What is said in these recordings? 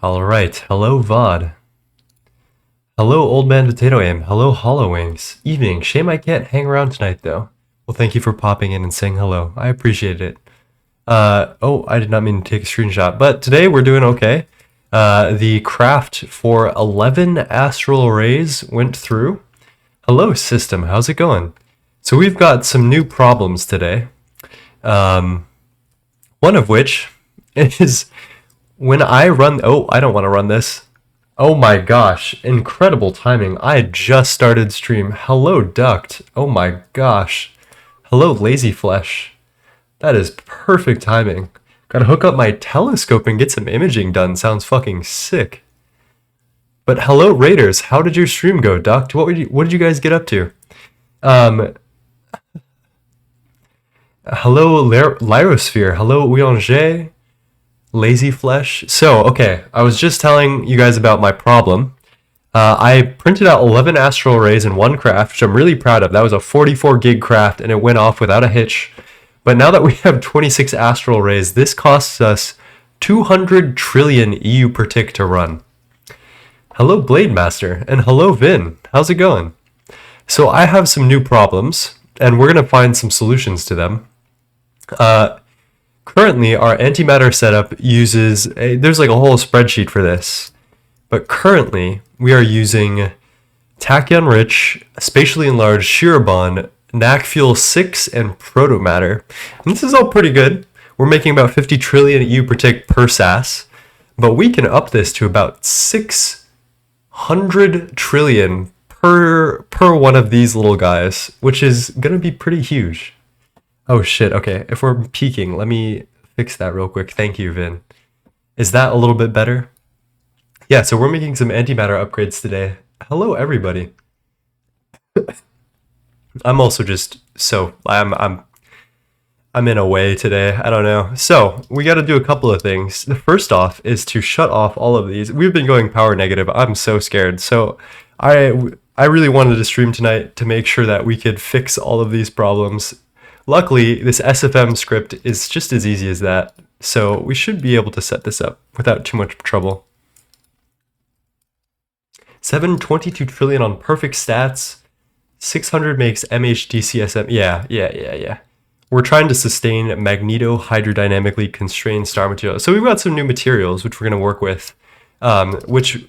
Alright, hello VOD. Hello Old Man Potato Aim. Hello Hollow Wings. Evening. Shame I can't hang around tonight though. Well, thank you for popping in and saying hello. I appreciate it. Oh, I did not mean to take a screenshot, but today we're doing okay. The craft for 11 astral arrays went through. Hello system, how's it going? So we've got some new problems today. One of which is when I run, oh, I don't want to run this. Oh my gosh, incredible timing. I just started stream. Hello Duct. Oh my gosh. Hello Lazy Flesh. That is perfect timing. Gotta hook up my telescope and get some imaging done. Sounds fucking sick. But hello Raiders, how did your stream go, Duct? What did you guys get up to? Hello Lyrosphere. Hello Ouyanger. Lazy Flesh. So, okay, I was just telling you guys about my problem. I printed out 11 astral arrays in one craft, which I'm really proud of. That was a 44 gig craft, and it went off without a hitch. But now that we have 26 astral arrays, this costs us 200 trillion EU per tick to run. Hello Blade Master, and hello Vin. How's it going? So I have some new problems, and we're going to find some solutions to them. Currently, our antimatter setup uses there's like a whole spreadsheet for this, but currently we are using Tachyon Rich, Spatially Enlarged, Shirobon, NAC Fuel 6, and Protomatter. And this is all pretty good. We're making about 50 trillion EU per tick per SSASS, but we can up this to about 600 trillion per one of these little guys, which is gonna be pretty huge. Oh shit, okay, if we're peaking, let me fix that real quick. Thank you, Vin. Is that a little bit better? Yeah, so we're making some antimatter upgrades today. Hello, everybody. I'm also just I'm in a way today. I don't know. So we got to do a couple of things. The first off is to shut off all of these. We've been going power negative. I'm so scared. So I really wanted to stream tonight to make sure that we could fix all of these problems. Luckily, this SFM script is just as easy as that, so we should be able to set this up without too much trouble. 722 trillion on perfect stats. 600 makes MHDCSM. Yeah. We're trying to sustain magneto-hydrodynamically constrained star material. So we've got some new materials which we're going to work with, which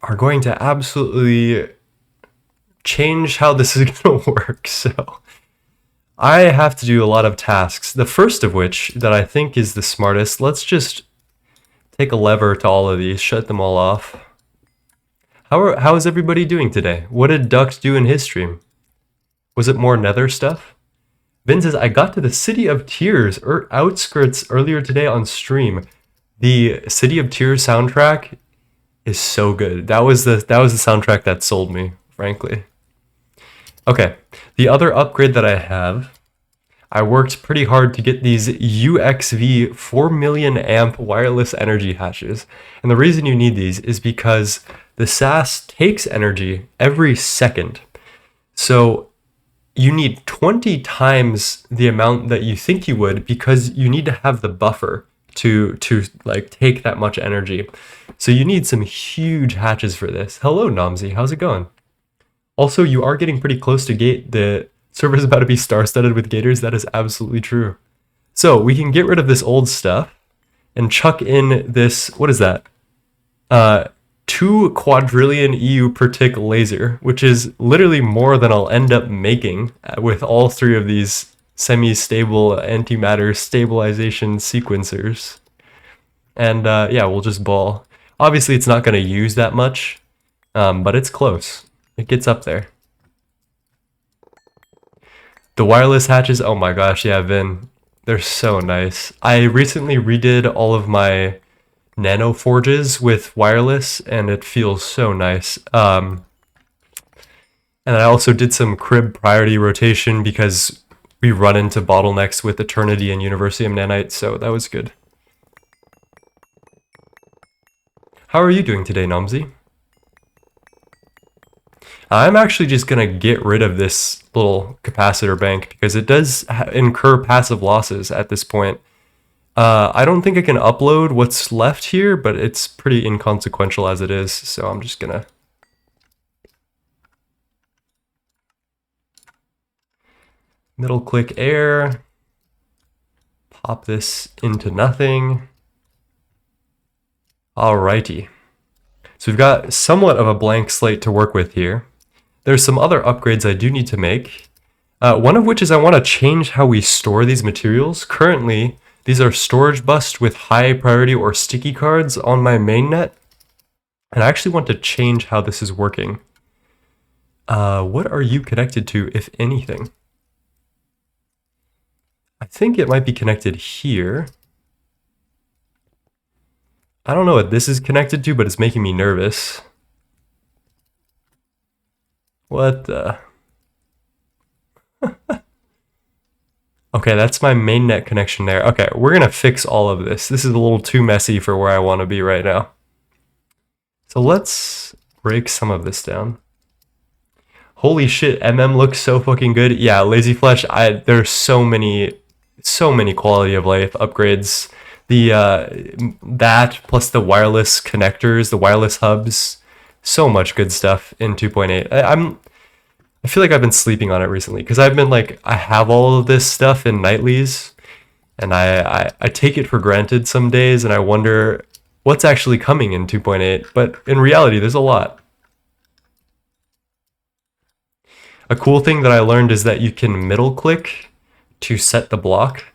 are going to absolutely change how this is going to work. So I have to do a lot of tasks, the first of which that I think is the smartest. Let's just take a lever to all of these, shut them all off. How is everybody doing today? What did Duct do in his stream? Was it more nether stuff? Vin says, I got to the City of Tears outskirts earlier today on stream. The City of Tears soundtrack is so good. That was the soundtrack that sold me, frankly. Okay, the other upgrade that I have, I worked pretty hard to get these UXV 4 million amp wireless energy hatches. And the reason you need these is because the SSASS takes energy every second. So you need 20 times the amount that you think you would because you need to have the buffer to like take that much energy. So you need some huge hatches for this. Hello, Nomsy, how's it going? Also, you are getting pretty close to gate. The server's about to be star-studded with gators. That is absolutely true. So we can get rid of this old stuff and chuck in this, what is that? 2 quadrillion EU per tick laser, which is literally more than I'll end up making with all 3 of these semi-stable antimatter stabilization sequencers. And yeah, we'll just ball. Obviously, it's not going to use that much, but it's close. It gets up there. The wireless hatches, oh my gosh, yeah, Vin. They're so nice. I recently redid all of my nano forges with wireless, and it feels so nice. And I also did some crib priority rotation because we run into bottlenecks with Eternity and Universium Nanite, so that was good. How are you doing today, Nomsy? I'm actually just going to get rid of this little capacitor bank because it does incur passive losses at this point. I don't think I can upload what's left here, but it's pretty inconsequential as it is, so I'm just gonna middle click air, pop this into nothing. Alrighty. So we've got somewhat of a blank slate to work with here. There's some other upgrades I do need to make. One of which is I want to change how we store these materials. Currently, these are storage bus with high priority or sticky cards on my mainnet. And I actually want to change how this is working. What are you connected to, if anything? I think it might be connected here. I don't know what this is connected to, but it's making me nervous. What the... Okay, that's my mainnet connection there. Okay, we're gonna fix all of this. This is a little too messy for where I want to be right now. So let's break some of this down. Holy shit, MM looks so fucking good. Yeah, Lazy Flesh, there's so many quality of life upgrades. The that plus the wireless connectors, the wireless hubs, so much good stuff in 2.8. I feel like I've been sleeping on it recently because I've been like, I have all of this stuff in nightlies, and I take it for granted some days, and I wonder what's actually coming in 2.8. But in reality, there's a lot. A cool thing that I learned is that you can middle click to set the block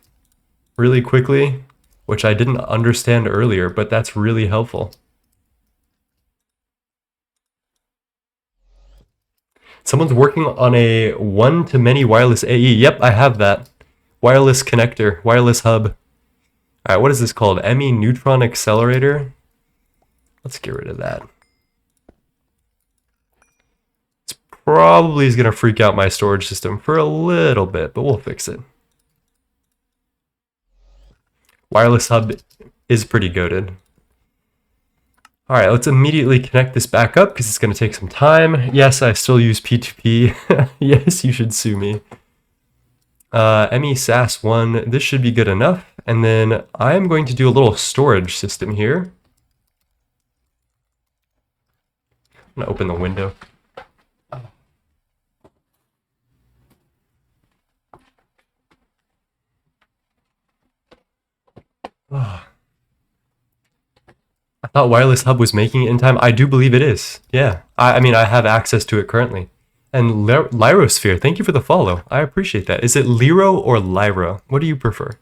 really quickly, which I didn't understand earlier, but that's really helpful. Someone's working on a one-to-many wireless AE. Yep, I have that. Wireless connector, wireless hub. All right, what is this called? ME Neutron Accelerator? Let's get rid of that. It's probably is going to freak out my storage system for a little bit, but we'll fix it. Wireless hub is pretty goated. All right, let's immediately connect this back up because it's going to take some time. Yes, I still use P2P. Yes, you should sue me. SSASS 1, this should be good enough. And then I'm going to do a little storage system here. I'm going to open the window. Oh. I thought Wireless Hub was making it in time. I do believe it is. Yeah. I mean, I have access to it currently. And Lyrosphere, thank you for the follow. I appreciate that. Is it Lyro or Lyra? What do you prefer?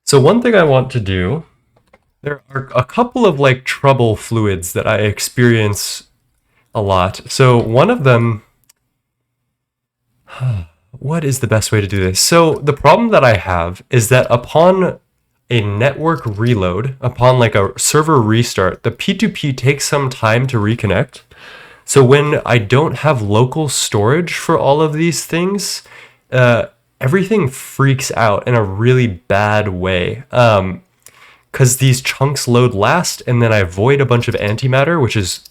So one thing I want to do, there are a couple of like trouble fluids that I experience a lot. So one of them, what is the best way to do this? So the problem that I have is that upon a network reload, upon like a server restart, the P2P takes some time to reconnect. So when I don't have local storage for all of these things, everything freaks out in a really bad way. Because these chunks load last, and then I void a bunch of antimatter, which is,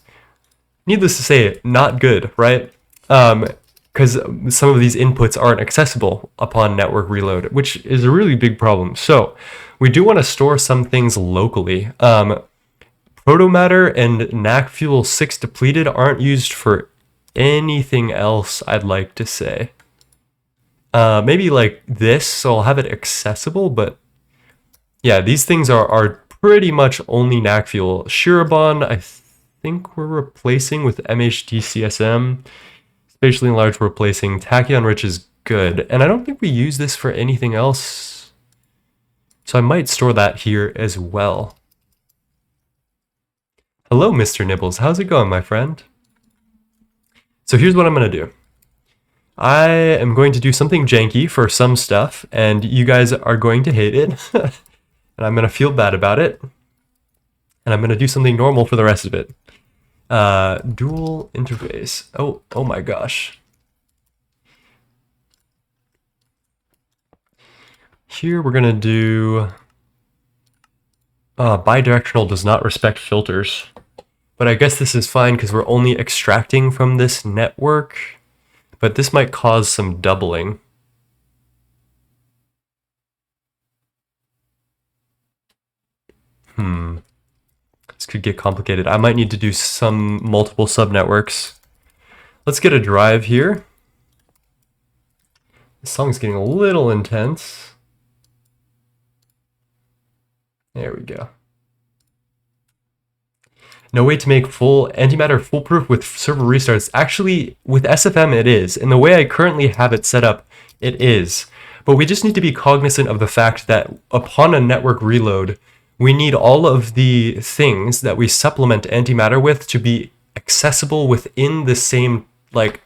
needless to say, not good, right? Because some of these inputs aren't accessible upon network reload, which is a really big problem. So we do want to store some things locally. Protomatter and NAC Fuel 6 depleted aren't used for anything else, I'd like to say. Maybe like this, so I'll have it accessible, but yeah, these things are pretty much only NAC Fuel. Shirobon, I think we're replacing with MHDCSM. Spatially enlarged, we're replacing. Tachyon Rich is good, and I don't think we use this for anything else, so I might store that here as well. Hello, Mr. Nibbles. How's it going, my friend? So here's what I'm going to do. I am going to do something janky for some stuff, and you guys are going to hate it, and I'm going to feel bad about it, and I'm going to do something normal for the rest of it. Dual interface. Oh my gosh. Here we're going to do... bidirectional does not respect filters. But I guess this is fine because we're only extracting from this network. But this might cause some doubling. This could get complicated. I might need to do some multiple subnetworks. Let's get a drive here. This song's getting a little intense. There we go. No way to make full antimatter foolproof with server restarts. Actually, with SFM it is. And the way I currently have it set up, it is. But we just need to be cognizant of the fact that upon a network reload, we need all of the things that we supplement antimatter with to be accessible within the same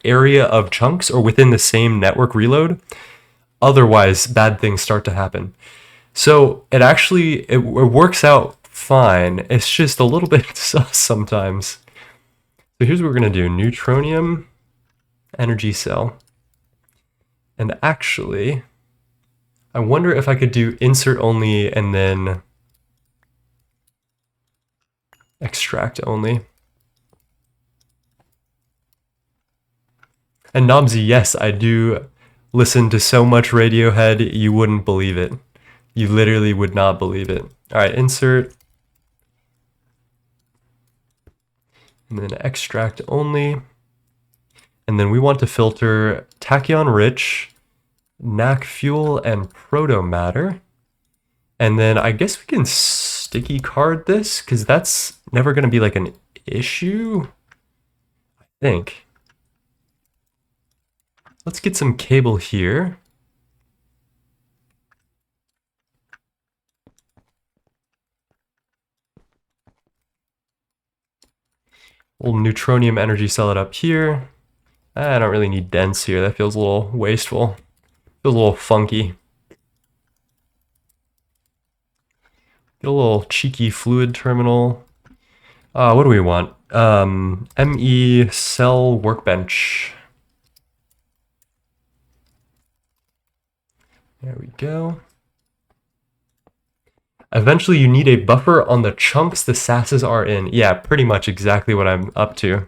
area of chunks or within the same network reload. Otherwise, bad things start to happen. So it works out fine. It's just a little bit sus sometimes. So here's what we're going to do. Neutronium energy cell. And actually, I wonder if I could do insert only and then extract only. And Nobsy, yes, I do listen to so much Radiohead, you wouldn't believe it. You literally would not believe it. All right, insert. And then extract only. And then we want to filter tachyon rich, NAC fuel, and proto matter. And then I guess we can sticky card this, because that's never going to be like an issue, I think. Let's get some cable here. We'll neutronium energy cell it up here. I don't really need dense here. That feels a little wasteful. Feels a little funky. Get a little cheeky fluid terminal. What do we want? ME cell workbench. There we go. Eventually you need a buffer on the chunks the SSASS are in. Yeah, pretty much exactly what I'm up to.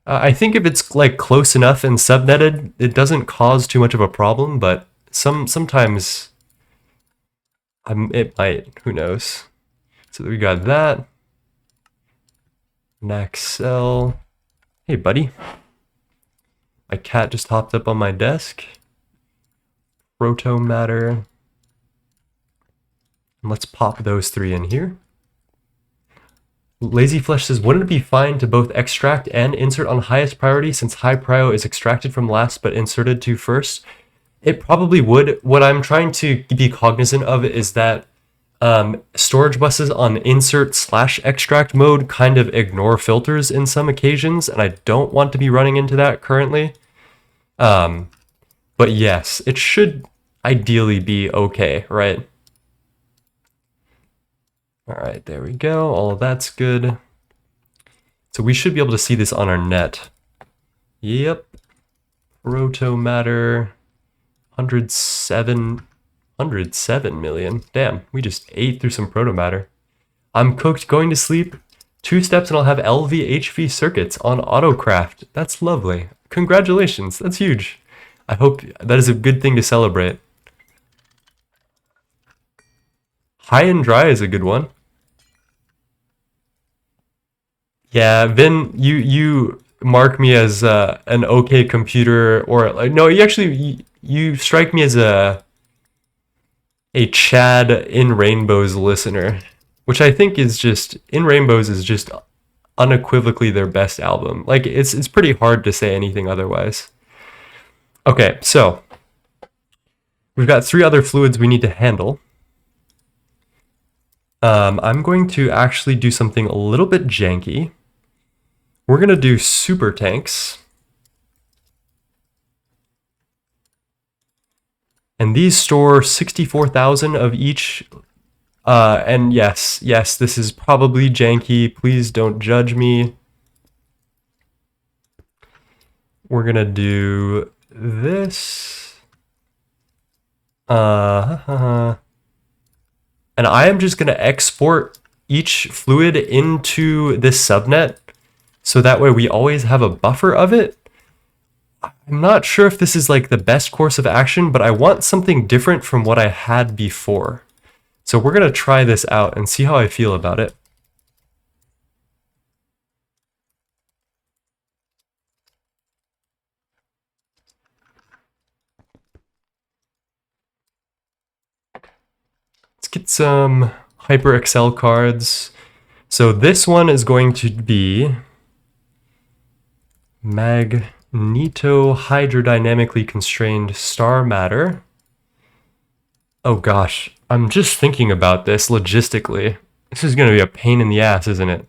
I think if it's like close enough and subnetted, it doesn't cause too much of a problem, but sometimes it might, who knows. So we got that. NAC cell. Hey buddy. My cat just hopped up on my desk. Proto matter. And let's pop those three in here. Lazy Flesh says, wouldn't it be fine to both extract and insert on highest priority since high prio is extracted from last but inserted to first? It probably would. What I'm trying to be cognizant of is that storage buses on insert/extract mode kind of ignore filters in some occasions, and I don't want to be running into that currently. But yes, it should ideally be okay, right? All right, there we go. All of that's good. So we should be able to see this on our net. Yep. Proto matter. 107 million. Damn, we just ate through some proto matter. I'm cooked, going to sleep. 2 steps and I'll have LV/HV circuits on autocraft. That's lovely. Congratulations, that's huge. I hope that is a good thing to celebrate. High and dry is a good one. Yeah, Vin, you mark me as an okay computer, or like, no, you strike me as a Chad in Rainbows listener, which I think is just In Rainbows is just unequivocally their best album. Like it's pretty hard to say anything otherwise. Okay, so we've got 3 other fluids we need to handle. I'm going to actually do something a little bit janky. We're going to do super tanks. And these store 64,000 of each. And yes, this is probably janky. Please don't judge me. We're going to do this. And I am just going to export each fluid into this subnet, so that way we always have a buffer of it. I'm not sure if this is like the best course of action, but I want something different from what I had before. So we're going to try this out and see how I feel about it. Let's get some HyperXL cards. So this one is going to be magneto-hydrodynamically constrained star matter. Oh gosh, I'm just thinking about this logistically. This is going to be a pain in the ass, isn't it?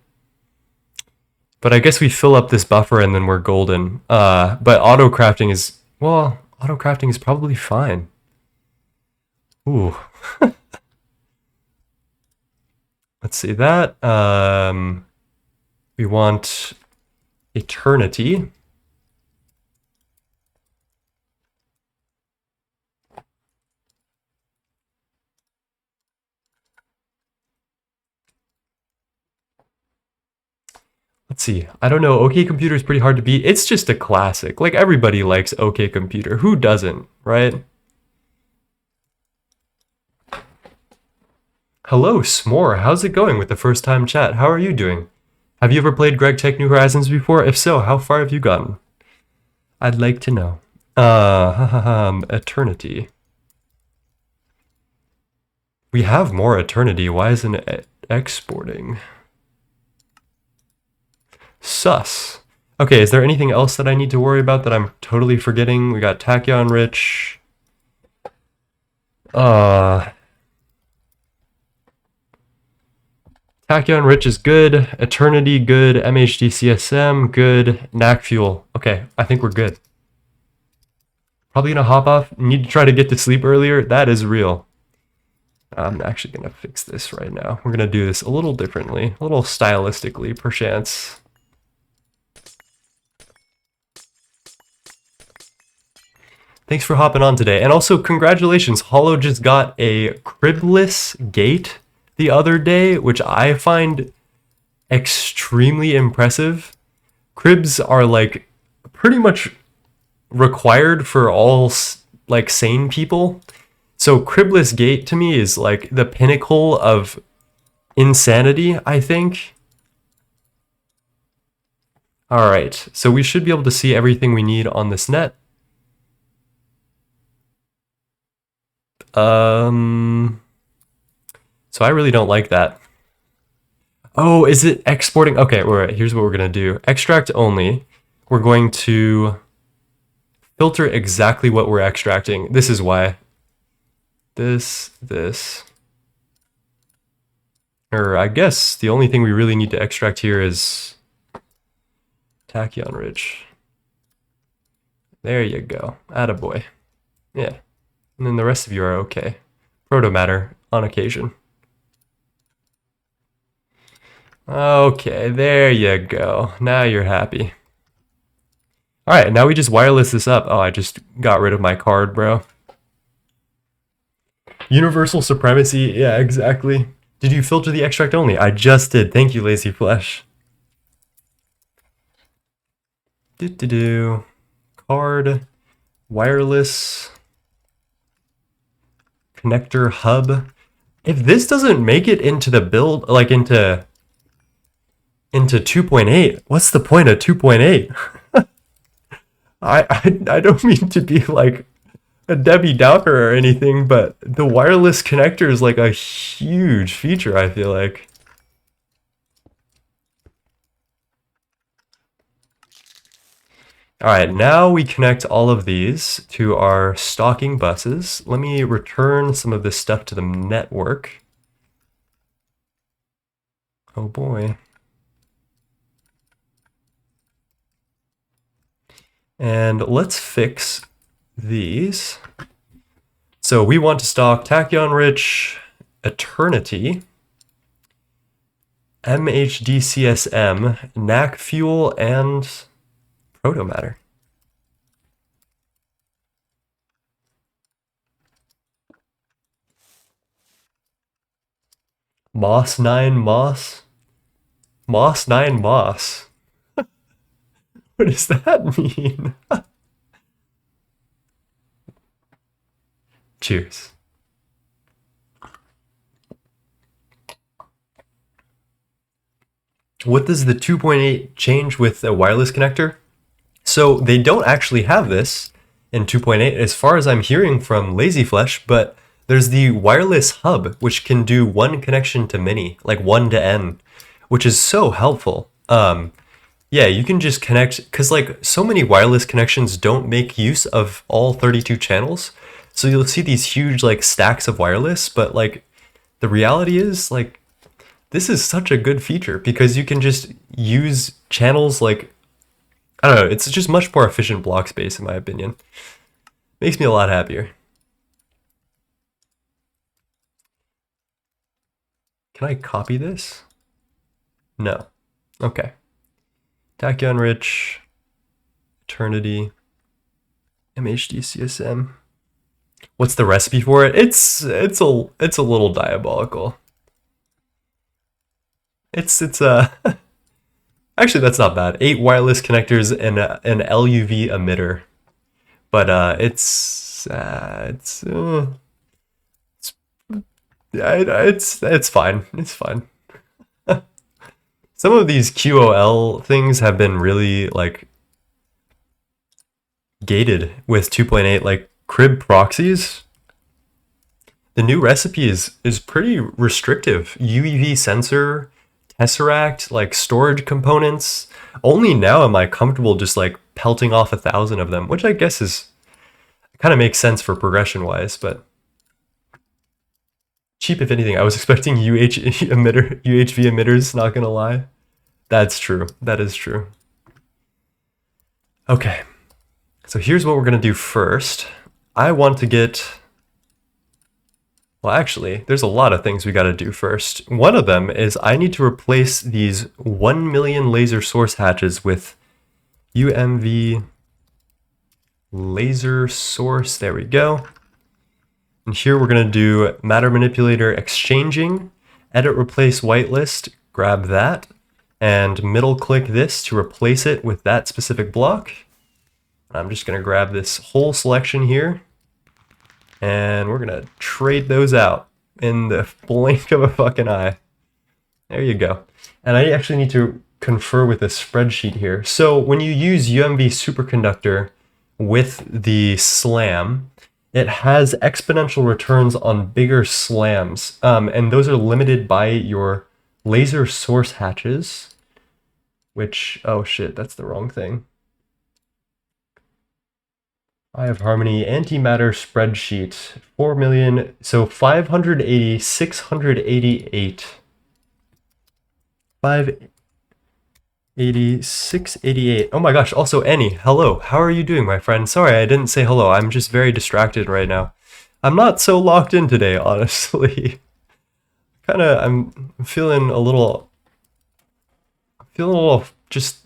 But I guess we fill up this buffer and then we're golden. But autocrafting is, well, autocrafting is probably fine. Ooh. Let's see that. We want eternity. Let's see. I don't know. OK Computer is pretty hard to beat. It's just a classic. Like, everybody likes OK Computer. Who doesn't, right? Hello, S'more. How's it going with the first time chat? How are you doing? Have you ever played Gregtech New Horizons before? If so, how far have you gotten? I'd like to know. Eternity. We have more eternity. Why isn't it exporting? Sus. Okay, is there anything else that I need to worry about that I'm totally forgetting? We got Tachyon Rich. Tachyon Rich is good. Eternity, good. MHDCSM, good. Knack Fuel. Okay, I think we're good. Probably gonna hop off. Need to try to get to sleep earlier. That is real. I'm actually gonna fix this right now. We're gonna do this a little differently, a little stylistically, perchance. Thanks for hopping on today. And also, congratulations. Hollow just got a cribless gate the other day, which I find extremely impressive. Cribs are like pretty much required for all like sane people. So cribless gate to me is like the pinnacle of insanity, I think. All right, so we should be able to see everything we need on this net. So I really don't like that. Oh, is it exporting? Okay, all right, here's what we're gonna do. Extract only. We're going to filter exactly what we're extracting. This is why. This. Or I guess the only thing we really need to extract here is Tachyon Ridge. There you go. Attaboy. Yeah. And then the rest of you are okay. Protomatter on occasion. Okay, there you go. Now you're happy. Alright, now we just wireless this up. Oh, I just got rid of my card, bro. Universal supremacy, yeah, exactly. Did you filter the extract only? I just did. Thank you, Lazy Flesh. Card, wireless, connector, hub. If this doesn't make it into the build, like into 2.8, what's the point of 2.8? I don't mean to be like a Debbie Downer or anything, but the wireless connector is like a huge feature, I feel like. All right, now we connect all of these to our stocking buses. Let me return some of this stuff to the network. Oh boy. And let's fix these. So we want to stock Tachyon Rich, Eternity, MHDCSM, Knack Fuel, and Protomatter. Moss 9 Moss? Moss 9 Moss? What does that mean? Cheers. what does the 2.8 change with a wireless connector? So they don't actually have this in 2.8 as far as I'm hearing from Lazy Flesh, but there's the wireless hub, which can do one connection to many, like 1 to N, which is so helpful. Yeah, you can just connect, because like so many wireless connections don't make use of all 32 channels. So you'll see these huge like stacks of wireless, but like the reality is like this is such a good feature because you can just use channels like, I don't know, it's just much more efficient block space in my opinion. Makes me a lot happier. Can I copy this? No. Okay. Tachyon Rich, Eternity, MHDCSM. What's the recipe for it? It's a little diabolical. It's actually that's not bad. 8 wireless connectors and an LUV emitter, but it's fine. It's fine. Some of these QOL things have been really like gated with 2.8, like crib proxies. The new recipe is pretty restrictive. UEV sensor, tesseract, like storage components. Only now am I comfortable just like pelting off 1,000 of them, which I guess is kind of makes sense for progression wise, but cheap if anything. I was expecting UHV emitters, not gonna lie. That's true. That is true. Okay. So here's what we're gonna do first. I want to get, well actually, there's a lot of things we gotta do first. One of them is I need to replace these 1 million laser source hatches with UMV laser source. There we go. And here we're gonna do matter manipulator exchanging, edit replace whitelist, grab that, and middle click this to replace it with that specific block. I'm just gonna grab this whole selection here, and we're gonna trade those out in the blink of a fucking eye. There you go. And I actually need to confer with a spreadsheet here. So when you use UMV superconductor with the SLAM, it has exponential returns on bigger slams, and those are limited by your laser source hatches, which, oh shit, that's the wrong thing. I have Harmony antimatter spreadsheet 4 million, so 580, 688, 580, 688. Oh my gosh, also Annie, hello, how are you doing, my friend? Sorry, I didn't say hello, I'm just very distracted right now. I'm not so locked in today, honestly. I'm feeling a little just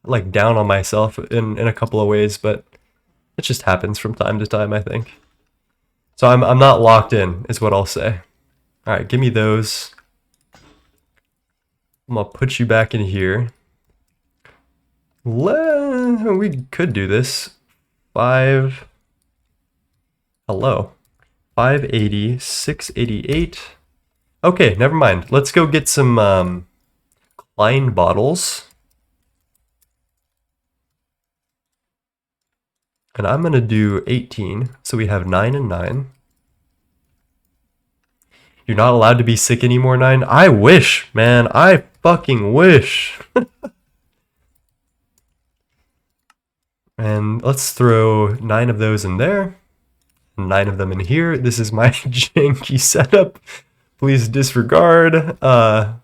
like down on myself in a couple of ways, but it just happens from time to time, I think. So I'm not locked in, is what I'll say. All right, give me those. I'm gonna put you back in here. We could do this. Hello. 580, 688. Okay, never mind. Let's go get some Klein bottles. And I'm gonna do 18, so we have 9 and 9. You're not allowed to be sick anymore, 9? I wish, man. I fucking wish. And let's throw 9 of those in there. 9 of them in here. This is my janky setup. Please disregard. I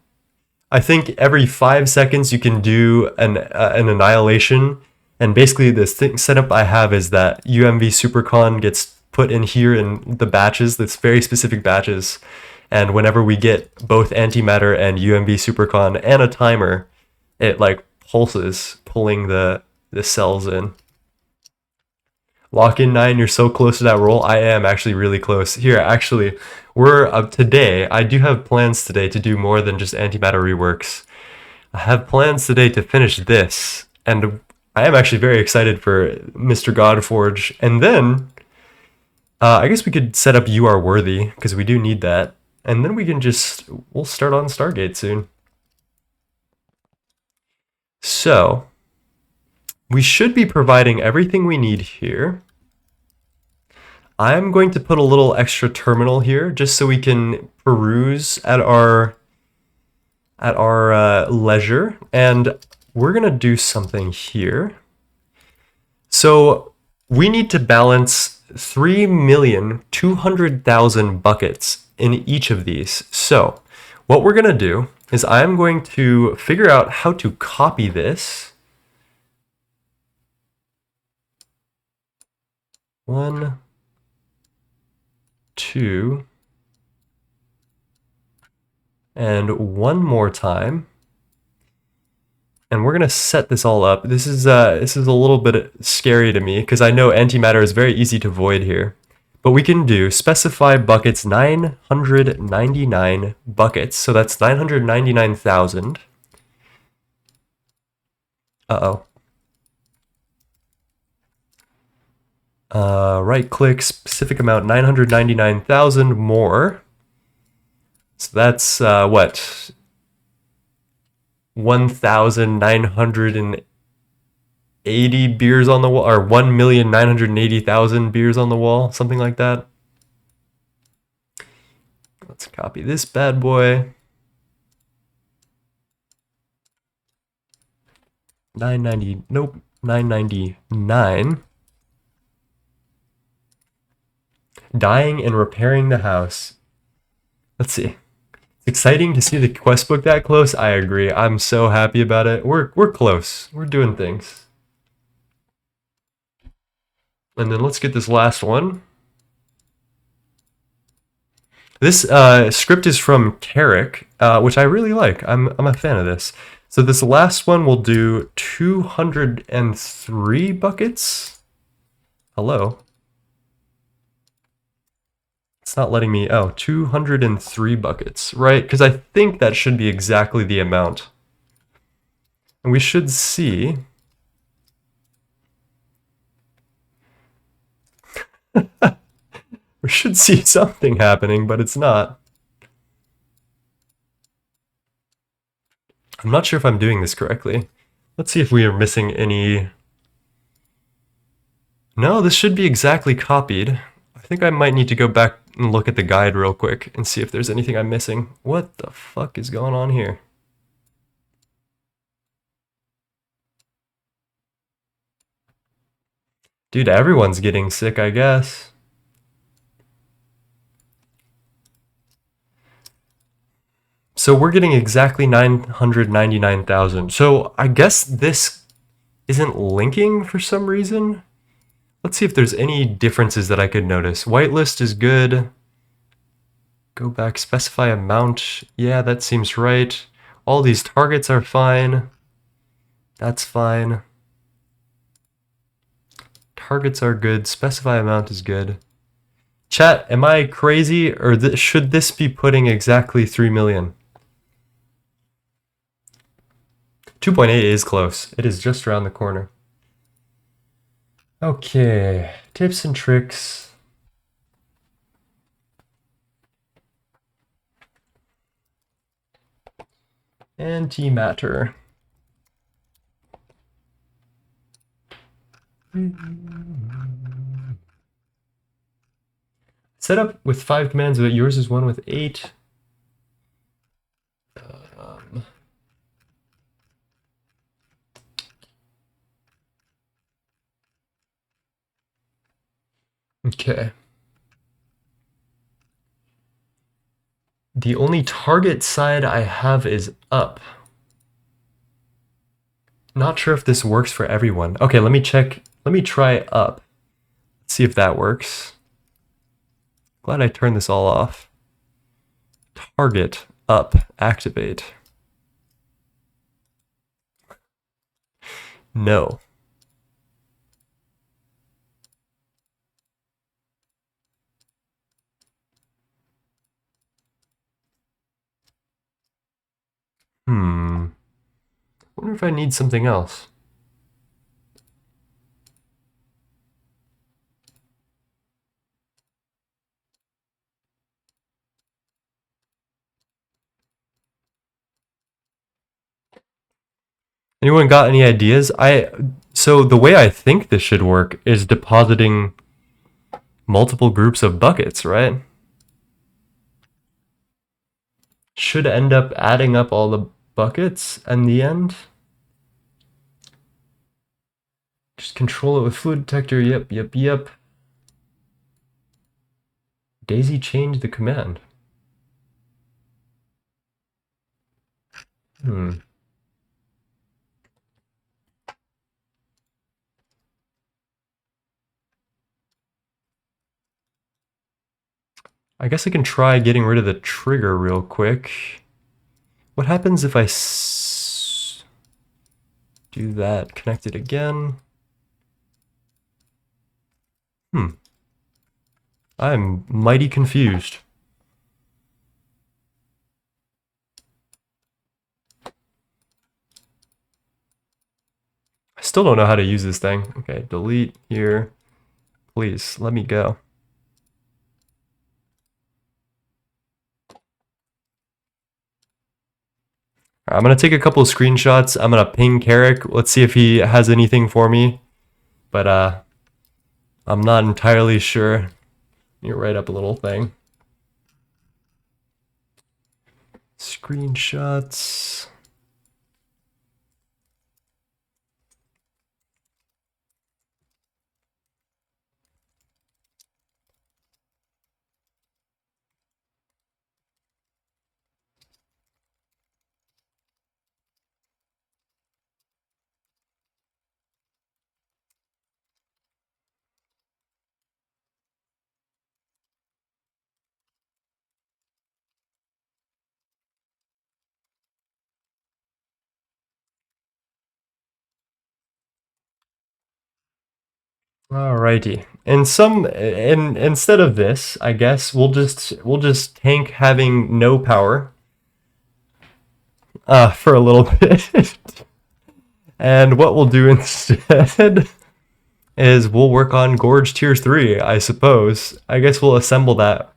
think every 5 seconds you can do an annihilation. And basically this setup I have is that UMV Supercon gets put in here in the batches, that's very specific batches. And whenever we get both antimatter and UMV Supercon and a timer, it like pulses, pulling the cells in. Lock in 9, you're so close to that roll. I am actually really close. Here, actually, we're today, I do have plans today to do more than just antimatter reworks. I have plans today to finish this, and I am actually very excited for Mr. Godforge. And then, I guess we could set up You Are Worthy, because we do need that. And then we can we'll start on Stargate soon. So we should be providing everything we need here. I'm going to put a little extra terminal here just so we can peruse at our leisure, and we're gonna do something here. So we need to balance 3,200,000 buckets in each of these. So what we're gonna do is I'm going to figure out how to copy this. 1, 2, and one more time. And we're gonna set this all up. This is a little bit scary to me because I know antimatter is very easy to void here. But we can do specify buckets 999 buckets. So that's 999,000. Uh-oh. Right click, specific amount, 999,000 more. So that's what? 1,980 beers on the wall, or 1,980,000 beers on the wall, something like that. Let's copy this bad boy. 990, nope, 999. Dying and repairing the house. Let's see. It's exciting to see the quest book that close. I agree. I'm so happy about it. We're close. We're doing things. And then let's get this last one. This script is from Carrick, which I really like. I'm a fan of this. So this last one will do 203 buckets. Hello. It's not letting me, oh, 203 buckets, right? Because I think that should be exactly the amount. And we should see. We should see something happening, but it's not. I'm not sure if I'm doing this correctly. Let's see if we are missing any. No, this should be exactly copied. I think I might need to go back and look at the guide real quick and see if there's anything I'm missing. What the fuck is going on here? Dude, everyone's getting sick, I guess. So we're getting exactly 999,000. So I guess this isn't linking for some reason. Let's see if there's any differences that I could notice. Whitelist is good. Go back, specify amount. Yeah, that seems right. All these targets are fine. That's fine. Targets are good. Specify amount is good. Chat, am I crazy, or should this be putting exactly 3 million? 2.8 is close. It is just around the corner. Okay, tips and tricks. Antimatter. Set up with 5 commands, but yours is one with 8. Okay. The only target side I have is up. Not sure if this works for everyone. Okay, let me check. Let me try up. Let's see if that works. Glad I turned this all off. Target, up, activate. No. Wonder if I need something else. Anyone got any ideas? So the way I think this should work is depositing multiple groups of buckets, right? Should end up adding up all the buckets in the end. Just control it with fluid detector. Yep. Daisy changed the command. I guess I can try getting rid of the trigger real quick. What happens if I do that? Connect it again. I'm mighty confused. I still don't know how to use this thing. Okay, delete here. Please, let me go. I'm gonna take a couple of screenshots. I'm gonna ping Carrick. Let's see if he has anything for me. But I'm not entirely sure. Let me write up a little thing. Screenshots. Alrighty. And instead of this, I guess we'll just tank having no power for a little bit. And what we'll do instead is we'll work on Gorge Tier 3, I suppose. I guess we'll assemble that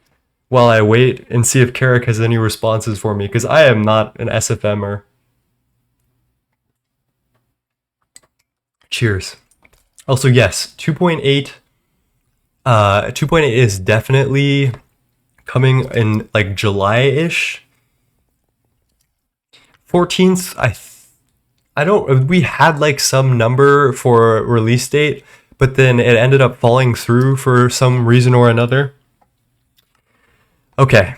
while I wait and see if Carrick has any responses for me, because I am not an SFMer. Cheers. Also, yes, 2.8 2.8 is definitely coming in like July-ish. 14th, I don't, we had like some number for release date, but then it ended up falling through for some reason or another. Okay.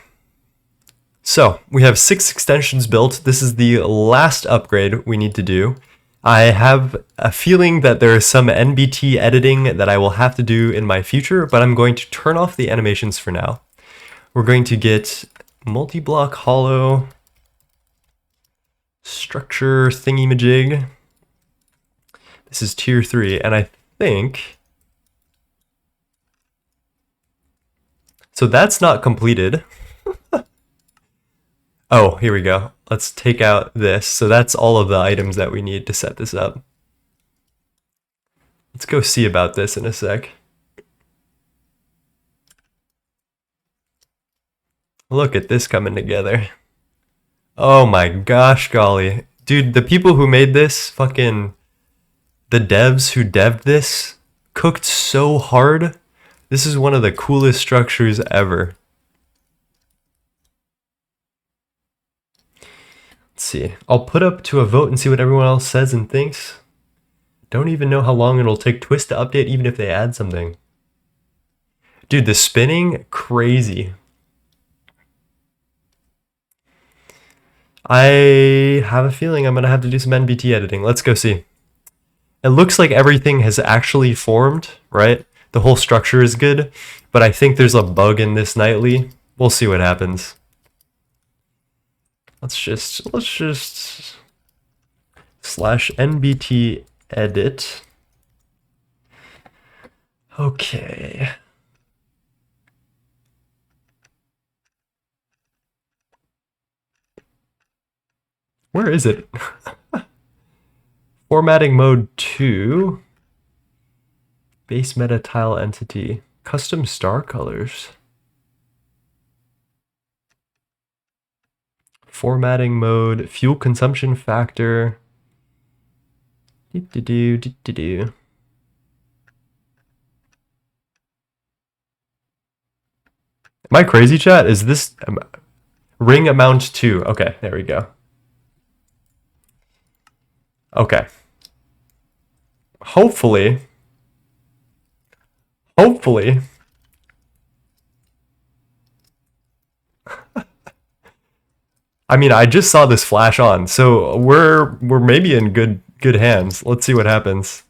So we have 6 extensions built. This is the last upgrade we need to do. I have a feeling that there is some NBT editing that I will have to do in my future, but I'm going to turn off the animations for now. We're going to get multi-block hollow structure thingy-majig. This is tier 3, and I think... So that's not completed. Oh, here we go. Let's take out this. So that's all of the items that we need to set this up. Let's go see about this in a sec. Look at this coming together. Oh my gosh, golly. Dude, the people who made this, fucking... The devs who dev'd this, cooked so hard. This is one of the coolest structures ever. Let's see. I'll put up to a vote and see what everyone else says and thinks. Don't even know how long it'll take Twist to update, even if they add something. Dude, the spinning, crazy. I have a feeling I'm gonna have to do some NBT editing. Let's go see. It looks like everything has actually formed, right? The whole structure is good, but I think there's a bug in this nightly. We'll see what happens. Let's just /NBT edit. Okay. Where is it? Formatting mode 2. Base meta tile entity. Custom star colors. Formatting mode. Fuel consumption factor. Do-do-do. Am I crazy, chat? Is this ring amount 2? Okay, there we go. Okay. Hopefully. I mean, I just saw this flash on, so we're maybe in good hands. Let's see what happens.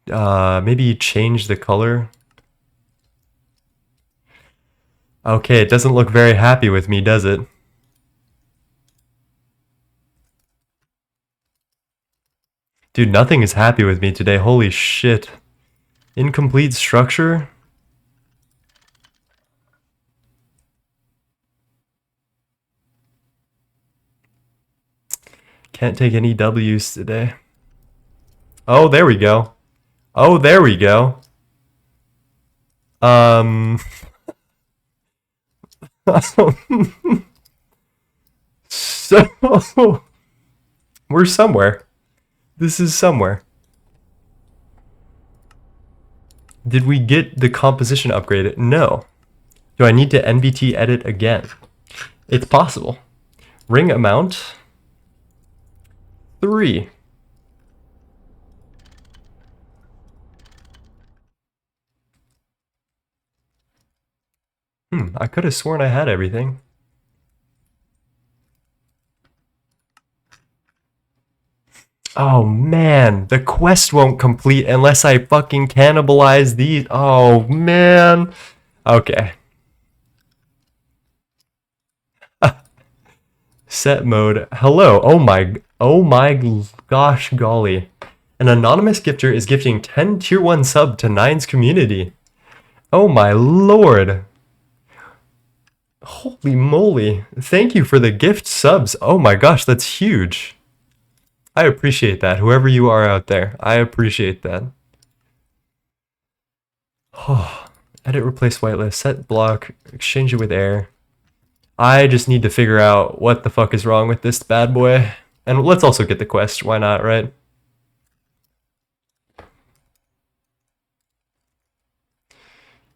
Maybe change the color. Okay, it doesn't look very happy with me, does it? Dude, nothing is happy with me today. Holy shit. Incomplete structure? Can't take any W's today. Oh, there we go. Oh, there we go. So we're somewhere. This is somewhere. Did we get the composition upgraded? No. Do I need to NBT edit again? It's possible. Ring amount 3. I could have sworn I had everything. Oh man, the quest won't complete unless I fucking cannibalize these. Oh man. Okay. Set mode. Hello. Oh my gosh golly. An anonymous gifter is gifting 10 tier 1 sub to Nine's community. Oh my lord. Holy moly. Thank you for the gift subs. Oh my gosh, that's huge. I appreciate that. Whoever you are out there, I appreciate that. Oh, edit, replace whitelist, set block, exchange it with air. I just need to figure out what the fuck is wrong with this bad boy. And let's also get the quest. Why not, right?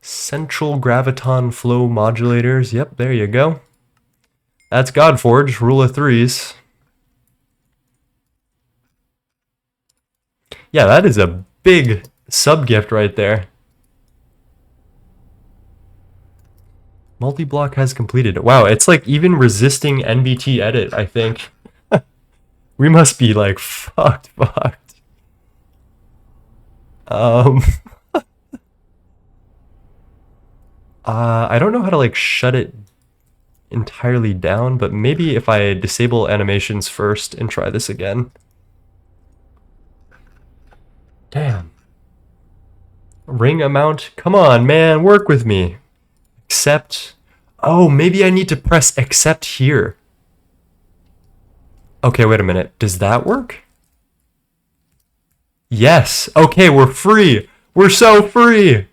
Central graviton flow modulators. Yep, there you go. That's Godforge, rule of threes. Yeah, that is a big sub-gift right there. Multi-block has completed. Wow, it's like even resisting NBT edit, I think. We must be like fucked. I don't know how to like shut it entirely down, but maybe if I disable animations first and try this again. Damn. Ring amount? Come on, man, work with me. Accept. Oh, maybe I need to press accept here. Okay, wait a minute. Does that work? Yes. Okay, we're free. We're so free.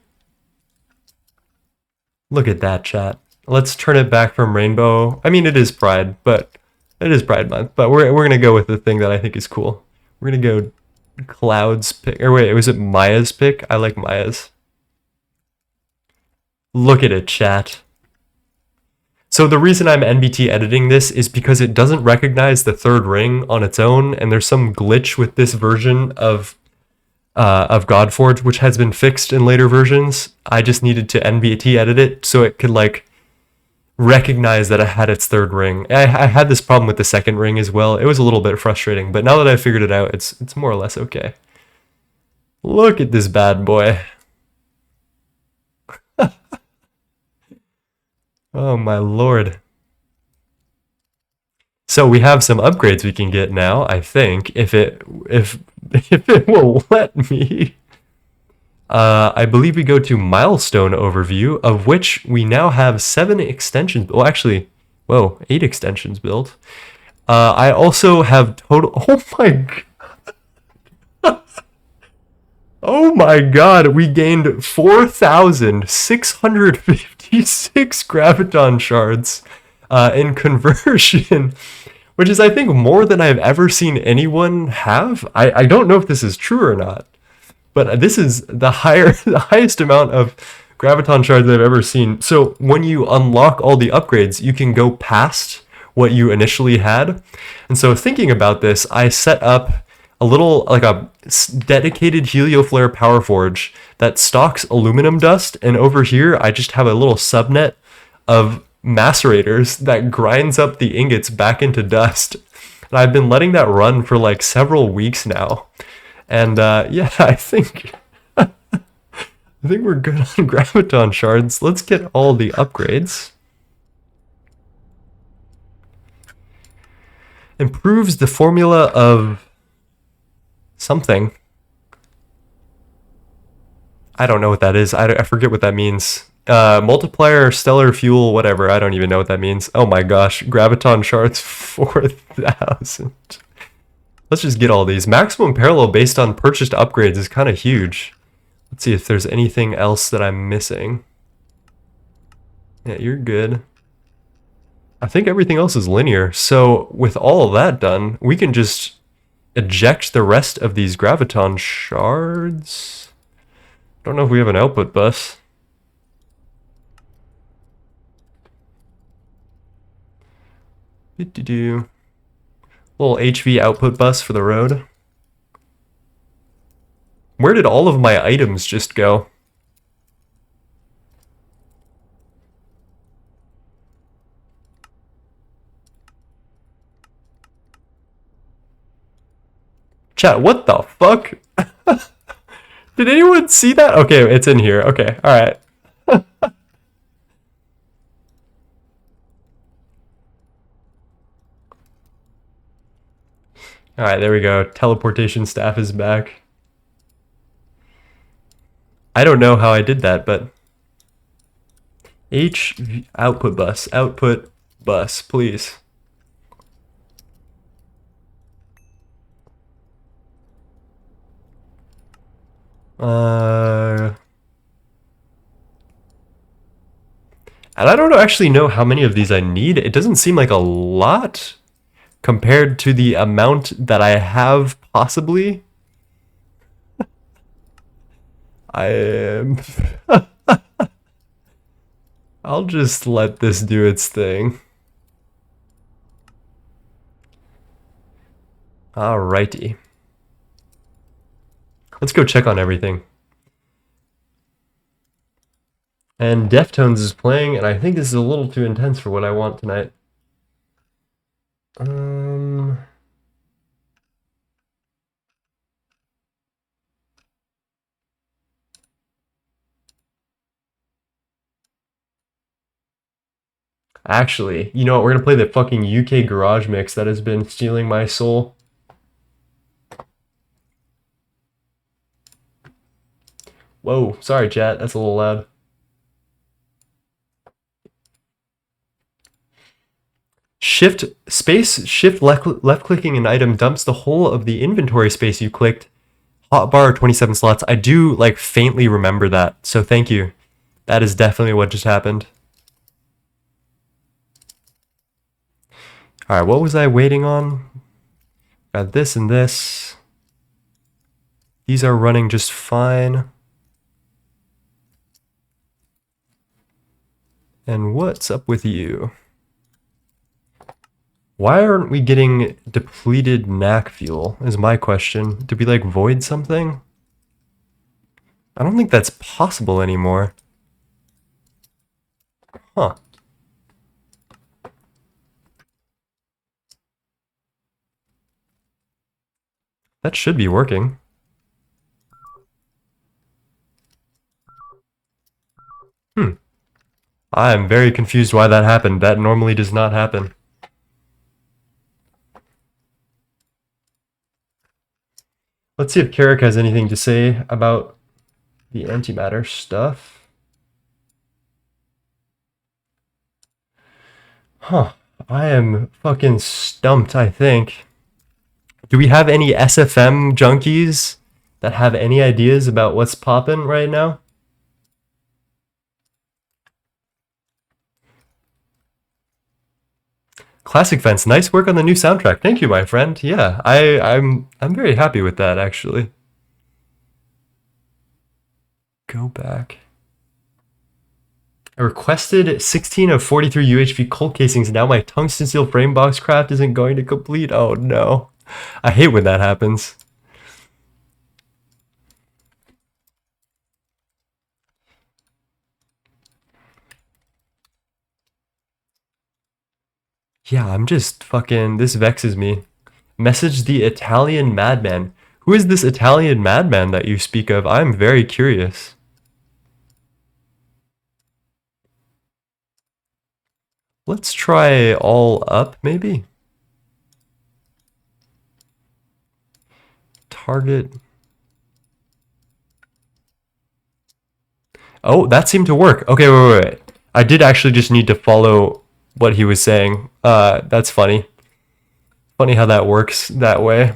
Look at that, chat. Let's turn it back from rainbow. I mean, it is Pride, but it is Pride Month. But we're gonna go with the thing that I think is cool. We're gonna go Cloud's pick. Or wait, was it Maya's pick? I like Maya's. Look at it, chat. So the reason I'm NBT editing this is because it doesn't recognize the third ring on its own, and there's some glitch with this version of Godforge, which has been fixed in later versions. I just needed to NBT edit it so it could like recognize that it had its third ring. I had this problem with the second ring as well. It was a little bit frustrating, but now that I figured it out, it's more or less okay. Look at this bad boy. Oh my lord. So we have some upgrades we can get now, I think, if it will let me. I believe we go to milestone overview, of which we now have 7 extensions. Well, actually, whoa, 8 extensions built. I also have total. Oh my god. Oh my god, we gained 4,656 graviton shards. in conversion, which is, I think, more than I've ever seen anyone have. I don't know if this is true or not, but this is the highest amount of graviton shards I've ever seen. So when you unlock all the upgrades, you can go past what you initially had. And so thinking about this, I set up a little, like a dedicated helioflare power forge that stocks aluminum dust. And over here, I just have a little subnet of macerators that grinds up the ingots back into dust. And I've been letting that run for like several weeks now. And yeah, I think we're good on graviton shards. Let's get all the upgrades. Improves the formula of something. I don't know what that is. I forget what that means. Multiplier, stellar fuel, whatever. I don't even know what that means. Oh my gosh, graviton shards 4,000. Let's just get all these. Maximum parallel based on purchased upgrades is kind of huge. Let's see if there's anything else that I'm missing. Yeah, you're good. I think everything else is linear. So with all of that done, we can just eject the rest of these graviton shards. Don't know if we have an output bus. Little HV output bus for the road. Where did all of my items just go? Chat, what the fuck? Did anyone see that? Okay, it's in here. Okay, alright. Alright, there we go. Teleportation staff is back. I don't know how I did that, but... output bus, please. And I don't actually know how many of these I need. It doesn't seem like a lot compared to the amount that I have, possibly. I am... I'll just let this do its thing. Alrighty. Let's go check on everything. And Deftones is playing, and I think this is a little too intense for what I want tonight. Actually, you know what? We're gonna play the fucking UK garage mix that has been stealing my soul. Whoa, sorry chat, that's a little loud. Shift left clicking an item dumps the whole of the inventory space you clicked. Hotbar 27 slots. I do like faintly remember that, so thank you. That is definitely what just happened. Alright, what was I waiting on? Got this and this. These are running just fine. And what's up with you? Why aren't we getting depleted knack fuel, is my question. Did we like void something? I don't think that's possible anymore. Huh. That should be working. I am very confused why that happened. That normally does not happen. Let's see if Carrick has anything to say about the antimatter stuff. Huh. I am fucking stumped, I think. Do we have any SFM junkies that have any ideas about what's poppin' right now? Classic Fence, nice work on the new soundtrack. Thank you, my friend. Yeah, I'm very happy with that actually. Go back. I requested 16 of 43 UHV cold casings. Now my tungsten steel frame box craft isn't going to complete. Oh no. I hate when that happens. Yeah, I'm just fucking, this vexes me. Message the Italian madman. Who is this Italian madman that you speak of? I'm very curious. Let's try all up, maybe? Target. Oh, that seemed to work. Okay, wait. I did actually just need to follow what he was saying. That's funny. Funny how that works that way.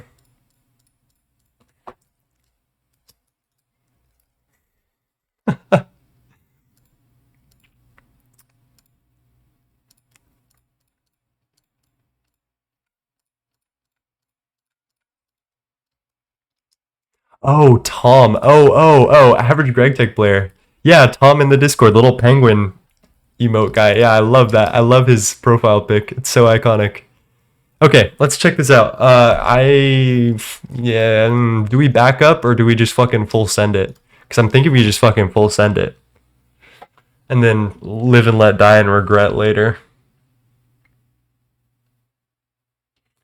Oh, Tom. Oh, average Gregtech player. Yeah, Tom in the Discord, little penguin emote guy. Yeah, I love that. I love his profile pic. It's so iconic. Okay, let's check this out. Yeah, do we back up or do we just fucking full send it? Because I'm thinking we just fucking full send it. And then live and let die and regret later.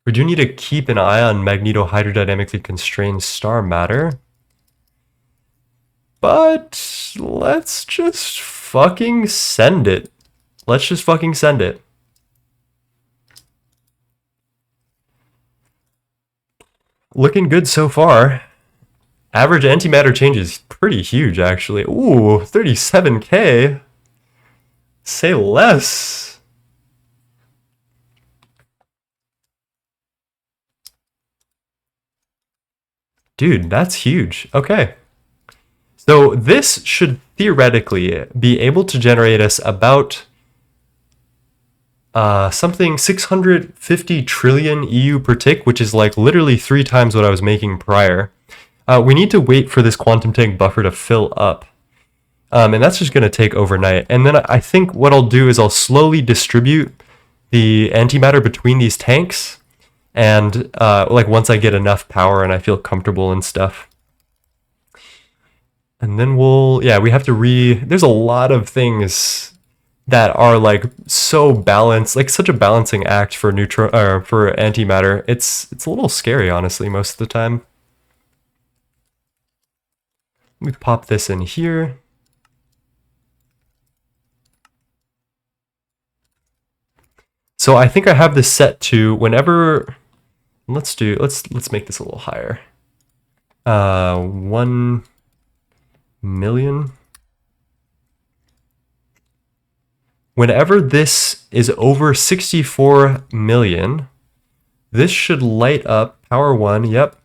We do need to keep an eye on magneto-hydrodynamically constrained star matter. But let's just fucking send it. Let's just fucking send it. Looking good so far. Average antimatter change is pretty huge, actually. Ooh, 37k. Say less. Dude, that's huge. Okay. So this should theoretically be able to generate us about something 650 trillion EU per tick, which is like literally 3 times what I was making prior. We need to wait for this quantum tank buffer to fill up. And that's just going to take overnight. And then I think what I'll do is I'll slowly distribute the antimatter between these tanks. And like once I get enough power and I feel comfortable and stuff. And then we have to there's a lot of things that are like so balanced, like such a balancing act for for antimatter. It's a little scary, honestly, most of the time. Let me pop this in here. So I think I have this set to whenever. Let's make this a little higher. 1 million. Whenever this is over 64 million, this should light up power 1, yep.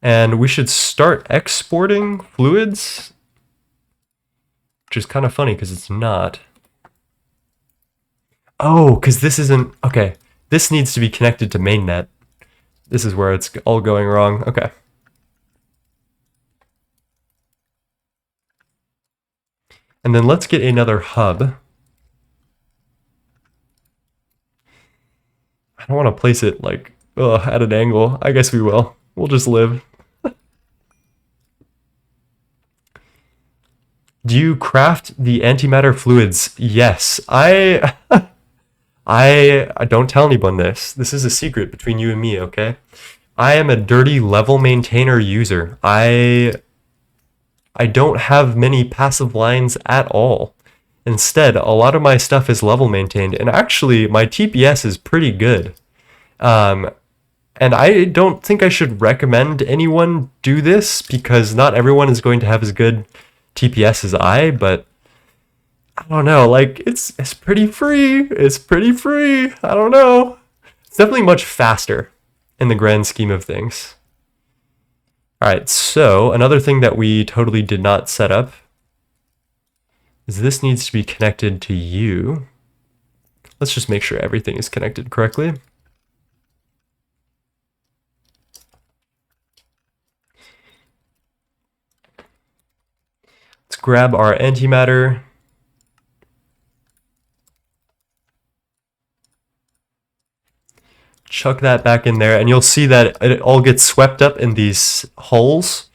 And we should start exporting fluids, which is kind of funny because it's not. Oh, because this isn't, okay. This needs to be connected to mainnet. This is where it's all going wrong. Okay. And then let's get another hub. I don't want to place it like at an angle. I guess we will. We'll just live. Do you craft the antimatter fluids? Yes. I don't tell anyone this. This is a secret between you and me, okay? I am a dirty level maintainer user. I don't have many passive lines at all. Instead, a lot of my stuff is level maintained, and actually my TPS is pretty good. And I don't think I should recommend anyone do this because not everyone is going to have as good TPS as I, but I don't know, like, it's pretty free. It's pretty free. I don't know. It's definitely much faster in the grand scheme of things. All right, so another thing that we totally did not set up is this needs to be connected to you. Let's just make sure everything is connected correctly. Let's grab our antimatter. Chuck that back in there, and you'll see that it all gets swept up in these holes.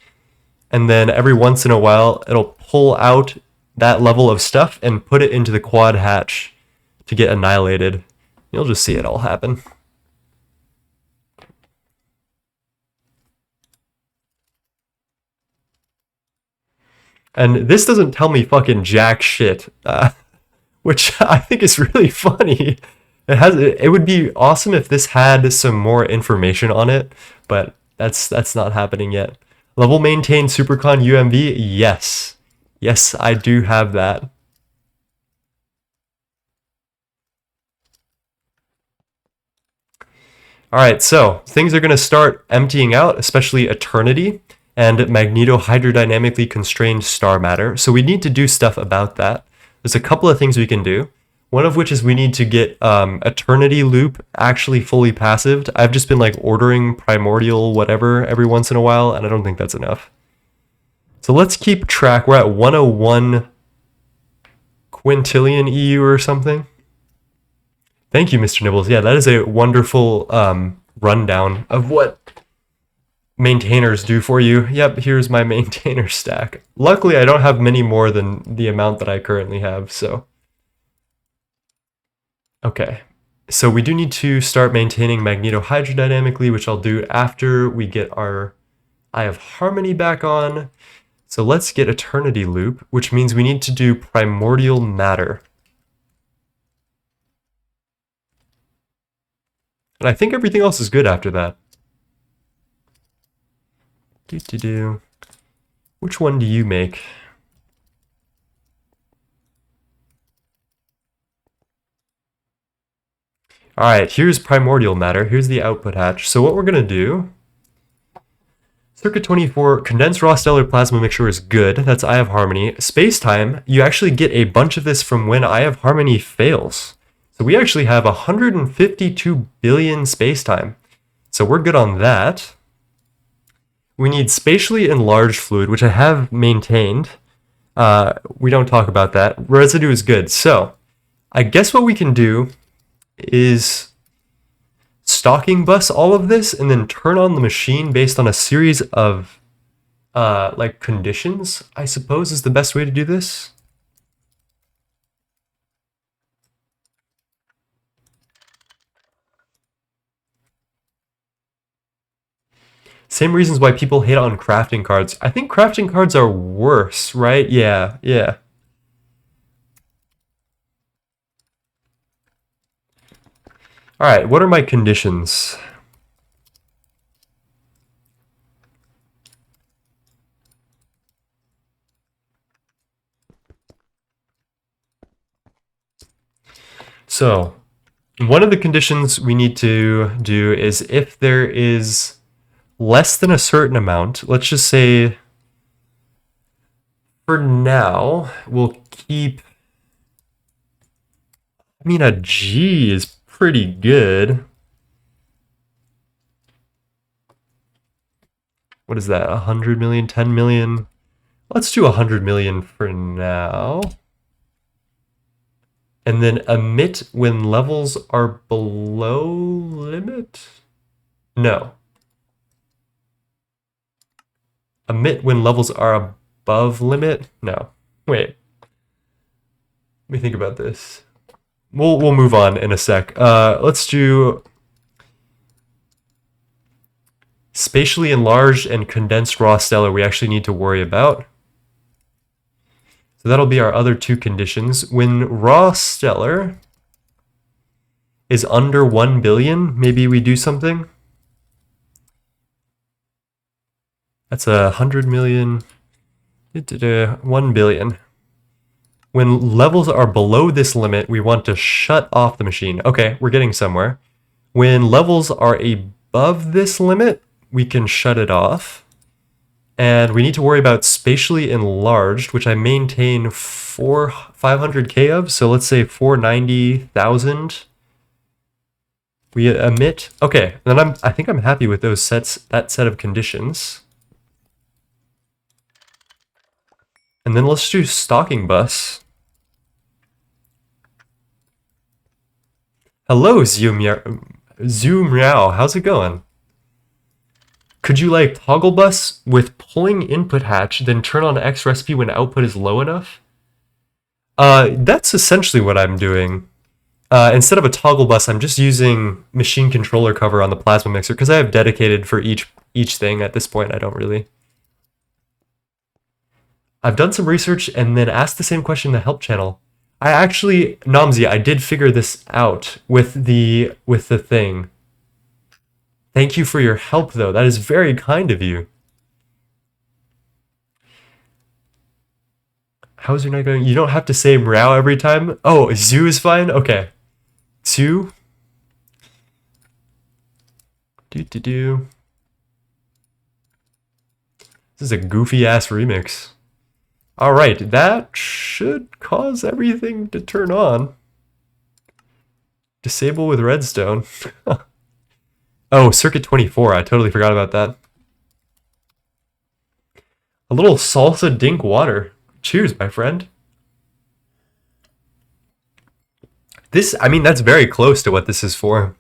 And then every once in a while, it'll pull out that level of stuff and put it into the quad hatch to get annihilated. You'll just see it all happen. And this doesn't tell me fucking jack shit, which I think is really funny. It would be awesome if this had some more information on it, but that's not happening yet. Level maintain Supercon UMV? Yes. Yes, I do have that. Alright, so things are going to start emptying out, especially Eternity and magneto-hydrodynamically constrained star matter. So we need to do stuff about that. There's a couple of things we can do. One of which is we need to get Eternity Loop actually fully passived. I've just been like ordering primordial whatever every once in a while, and I don't think that's enough. So let's keep track. We're at 101 quintillion EU or something. Thank you, Mr. Nibbles. Yeah, that is a wonderful rundown of what maintainers do for you. Yep, here's my maintainer stack. Luckily, I don't have many more than the amount that I currently have, so... Okay, so we do need to start maintaining magneto-hydrodynamically, which I'll do after we get our Eye of Harmony back on. So let's get Eternity Loop, which means we need to do primordial matter. And I think everything else is good after that. Which one do you make? Alright, here's primordial matter. Here's the output hatch. So what we're going to do... Circuit 24, condensed raw stellar plasma mixture is good. That's Eye of Harmony. Space-time, you actually get a bunch of this from when Eye of Harmony fails. So we actually have 152 billion space-time. So we're good on that. We need spatially enlarged fluid, which I have maintained. We don't talk about that. Residue is good. So I guess what we can do is stocking bus all of this and then turn on the machine based on a series of like conditions, I suppose is the best way to do this. Same reasons why people hate on crafting cards. I think crafting cards are worse, right? Yeah, yeah. Alright, what are my conditions? So, one of the conditions we need to do is if there is less than a certain amount, let's just say, for now, we'll keep, I mean, a G is pretty good. What is that, 100 million, 10 million? Let's do 100 million for now. And then emit when levels are below limit? No. Emit when levels are above limit? No. Wait. Let me think about this. We'll move on in a sec. Let's do spatially enlarged and condensed raw stellar we actually need to worry about. So that'll be our other two conditions. When raw stellar is under 1 billion, maybe we do something. That's 100 million, 1 billion. When levels are below this limit, we want to shut off the machine. Okay, we're getting somewhere. When levels are above this limit, we can shut it off. And we need to worry about spatially enlarged, which I maintain 500k of, so let's say 490,000 we emit. Okay, then I think I'm happy with those that set of conditions. And then let's do stalking bus. Hello, Zoom Meow, how's it going? Could you like toggle bus with pulling input hatch, then turn on X recipe when output is low enough? That's essentially what I'm doing. Instead of a toggle bus, I'm just using machine controller cover on the plasma mixer because I have dedicated for each thing at this point. I don't really. I've done some research and then asked the same question in the help channel. I actually, Namzi, I did figure this out with the thing. Thank you for your help, though. That is very kind of you. How's your night going? You don't have to say meow every time. Oh, zoo is fine? Okay. Zoo. Do. This is a goofy-ass remix. Alright, that should cause everything to turn on. Disable with redstone. Oh, circuit 24. I totally forgot about that. A little salsa dink water. Cheers, my friend. This, I mean, that's very close to what this is for.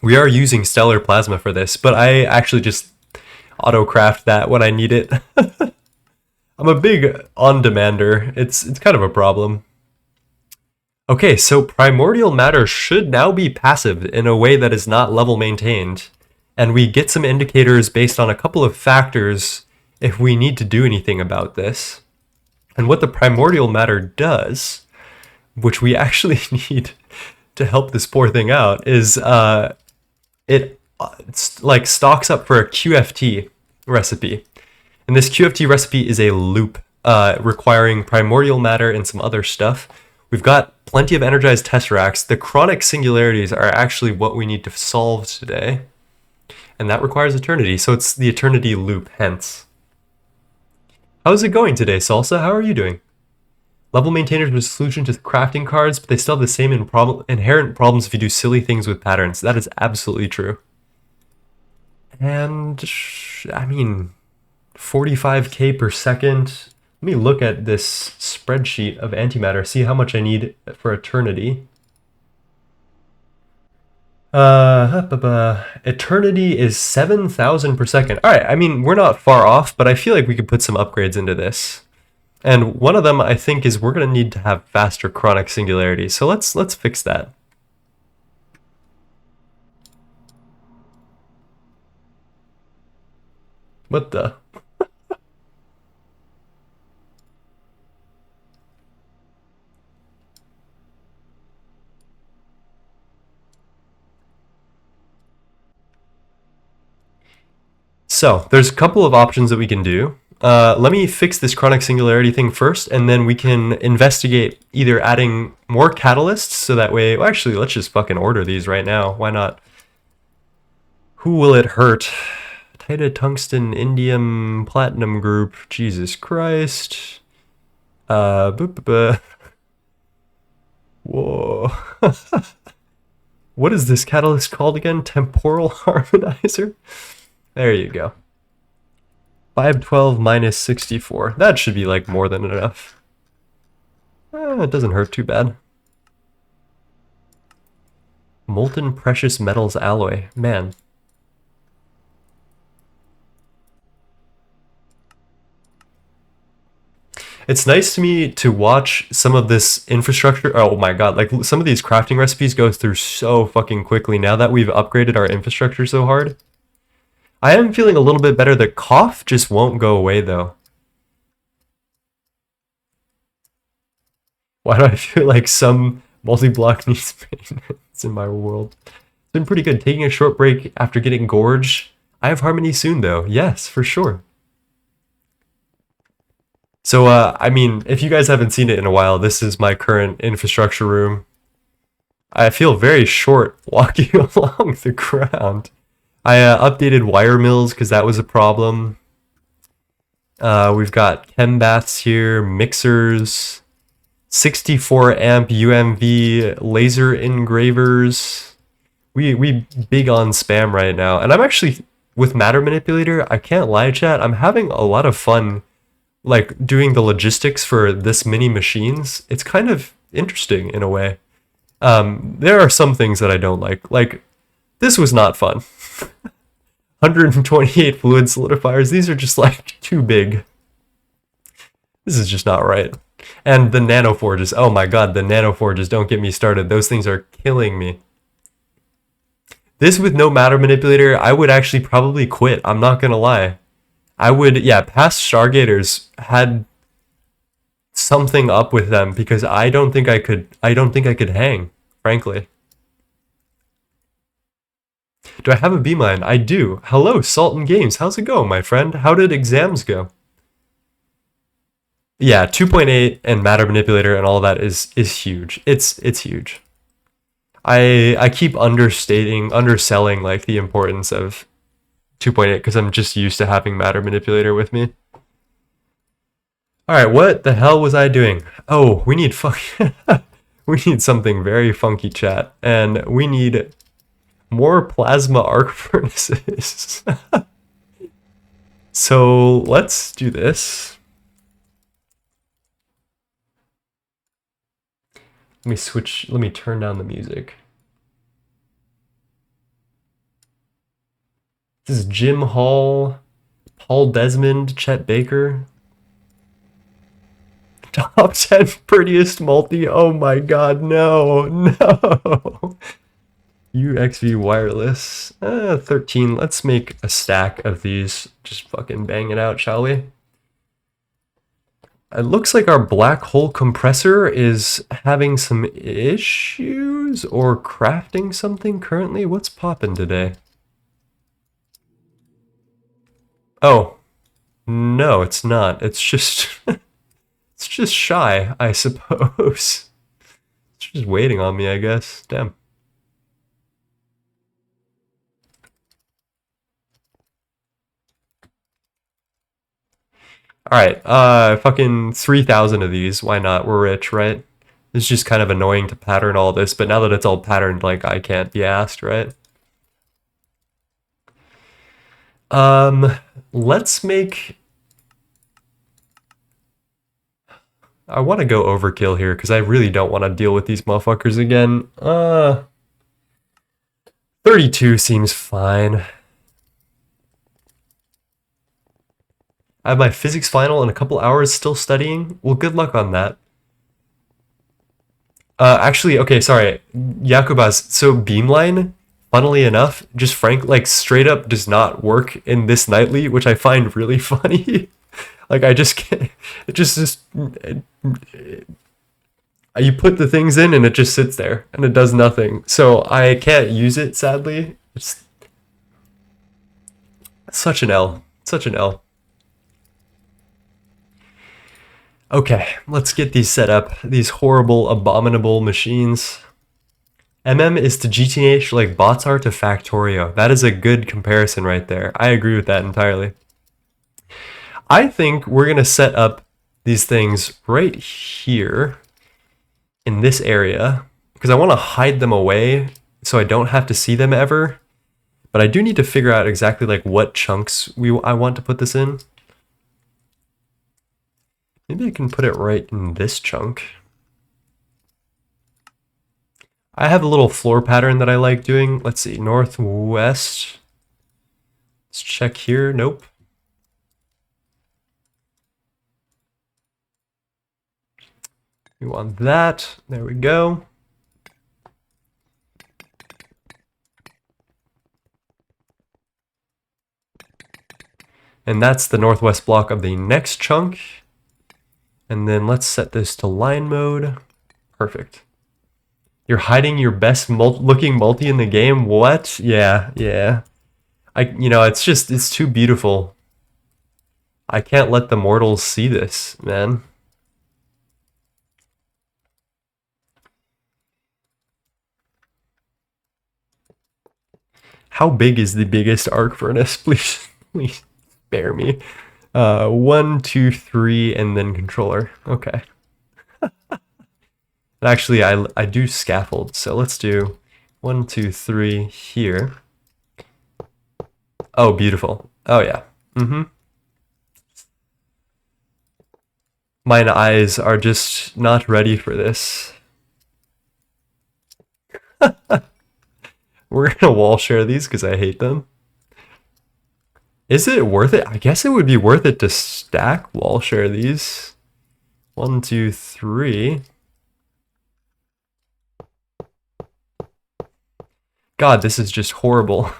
We are using stellar plasma for this, but I actually just autocraft that when I need it. I'm a big on-demander. It's kind of a problem. Okay, so primordial matter should now be passive in a way that is not level maintained. And we get some indicators based on a couple of factors if we need to do anything about this. And what the primordial matter does, which we actually need to help this poor thing out, is it's like stocks up for a QFT recipe. And this QFT recipe is a loop requiring primordial matter and some other stuff. We've got plenty of energized tesseracts. The chronic singularities are actually what we need to solve today. And that requires eternity, so it's the eternity loop, hence. How's it going today, Salsa? How are you doing? Level maintainers with a solution to crafting cards, but they still have the same inherent problems if you do silly things with patterns. That is absolutely true. And, I mean, 45k per second. Let me look at this spreadsheet of antimatter, see how much I need for eternity. Eternity is 7,000 per second. Alright, I mean, we're not far off, but I feel like we could put some upgrades into this. And one of them, I think, is we're going to need to have faster chronic singularity. So let's fix that. What the? So there's a couple of options that we can do. Let me fix this chronic singularity thing first, and then we can investigate either adding more catalysts, so that way, well, actually, let's just fucking order these right now. Why not? Who will it hurt? Tita tungsten indium platinum group. Jesus Christ. Whoa. What is this catalyst called again? Temporal harmonizer? There you go. 512 minus 64. That should be like more than enough. It doesn't hurt too bad. Molten precious metals alloy. Man. It's nice to me to watch some of this infrastructure. Oh my god, like some of these crafting recipes go through so fucking quickly now that we've upgraded our infrastructure so hard. I am feeling a little bit better. The cough just won't go away, though. Why do I feel like some multi-block needs maintenance in my world? It's been pretty good. Taking a short break after getting gorge. I have harmony soon, though. Yes, for sure. So, I mean, if you guys haven't seen it in a while, this is my current infrastructure room. I feel very short walking along the ground. I updated wire mills because that was a problem. We've got chem baths here, mixers. 64 amp UMV laser engravers. We big on spam right now. And I'm actually, with Matter Manipulator, I can't lie, chat, I'm having a lot of fun like doing the logistics for this many machines. It's kind of interesting in a way. There are some things that I don't like. Like, this was not fun. 128 fluid solidifiers. These are just like too big. This is just not right. And the nanoforges. Oh my god, the nanoforges. Don't get me started. Those things are killing me. This with no Matter Manipulator, I would actually probably quit. I'm not gonna lie. I would, yeah, past Stargaters had something up with them because I don't think I could hang, frankly. Do I have a beamline? I do. Hello, Sultan Games. How's it going, my friend? How did exams go? Yeah, 2.8 and Matter Manipulator and all of that is huge. It's huge. I keep underselling like the importance of 2.8 because I'm just used to having Matter Manipulator with me. Alright, what the hell was I doing? Oh, we need we need something very funky, chat. And we need more plasma arc furnaces. So let's do this. Let me turn down the music. This is Jim Hall, Paul Desmond, Chet Baker. Top 10 prettiest multi. Oh my god, no, no. UXV wireless. 13. Let's make a stack of these. Just fucking bang it out, shall we? It looks like our black hole compressor is having some issues or crafting something currently. What's poppin' today? Oh, no, it's not. It's just it's just shy, I suppose. It's just waiting on me, I guess. Damn. Alright, fucking 3,000 of these. Why not? We're rich, right? It's just kind of annoying to pattern all this, but now that it's all patterned, like, I can't be asked, right? Let's make... I want to go overkill here, because I really don't want to deal with these motherfuckers again. 32 seems fine. I have my physics final in a couple hours, still studying. Well, good luck on that. Actually, okay, sorry. Yakubas, so Beamline, funnily enough, just like straight up does not work in this nightly, which I find really funny. Like, I just can't, it just you put the things in and it just sits there and it does nothing. So I can't use it, sadly. It's such an L. Such an L. Okay, let's get these set up. These horrible, abominable machines. MM is to GTNH like bots are to Factorio. That is a good comparison right there. I agree with that entirely. I think we're going to set up these things right here in this area because I want to hide them away so I don't have to see them ever. But I do need to figure out exactly like what chunks I want to put this in. Maybe I can put it right in this chunk. I have a little floor pattern that I like doing. Let's see, northwest. Let's check here. Nope. We want that. There we go. And that's the northwest block of the next chunk. And then let's set this to line mode. Perfect. You're hiding your best looking multi in the game? What? Yeah. It's too beautiful. I can't let the mortals see this, man. How big is the biggest arc furnace? Please spare me. 1, 2, 3, and then controller. Okay. And actually, I do scaffold, so let's do 1, 2, 3 here. Oh, beautiful. Oh, yeah. Mine eyes are just not ready for this. We're gonna wall share these because I hate them. Is it worth it? I guess it would be worth it to stack wall share these. 1, 2, 3. God, this is just horrible.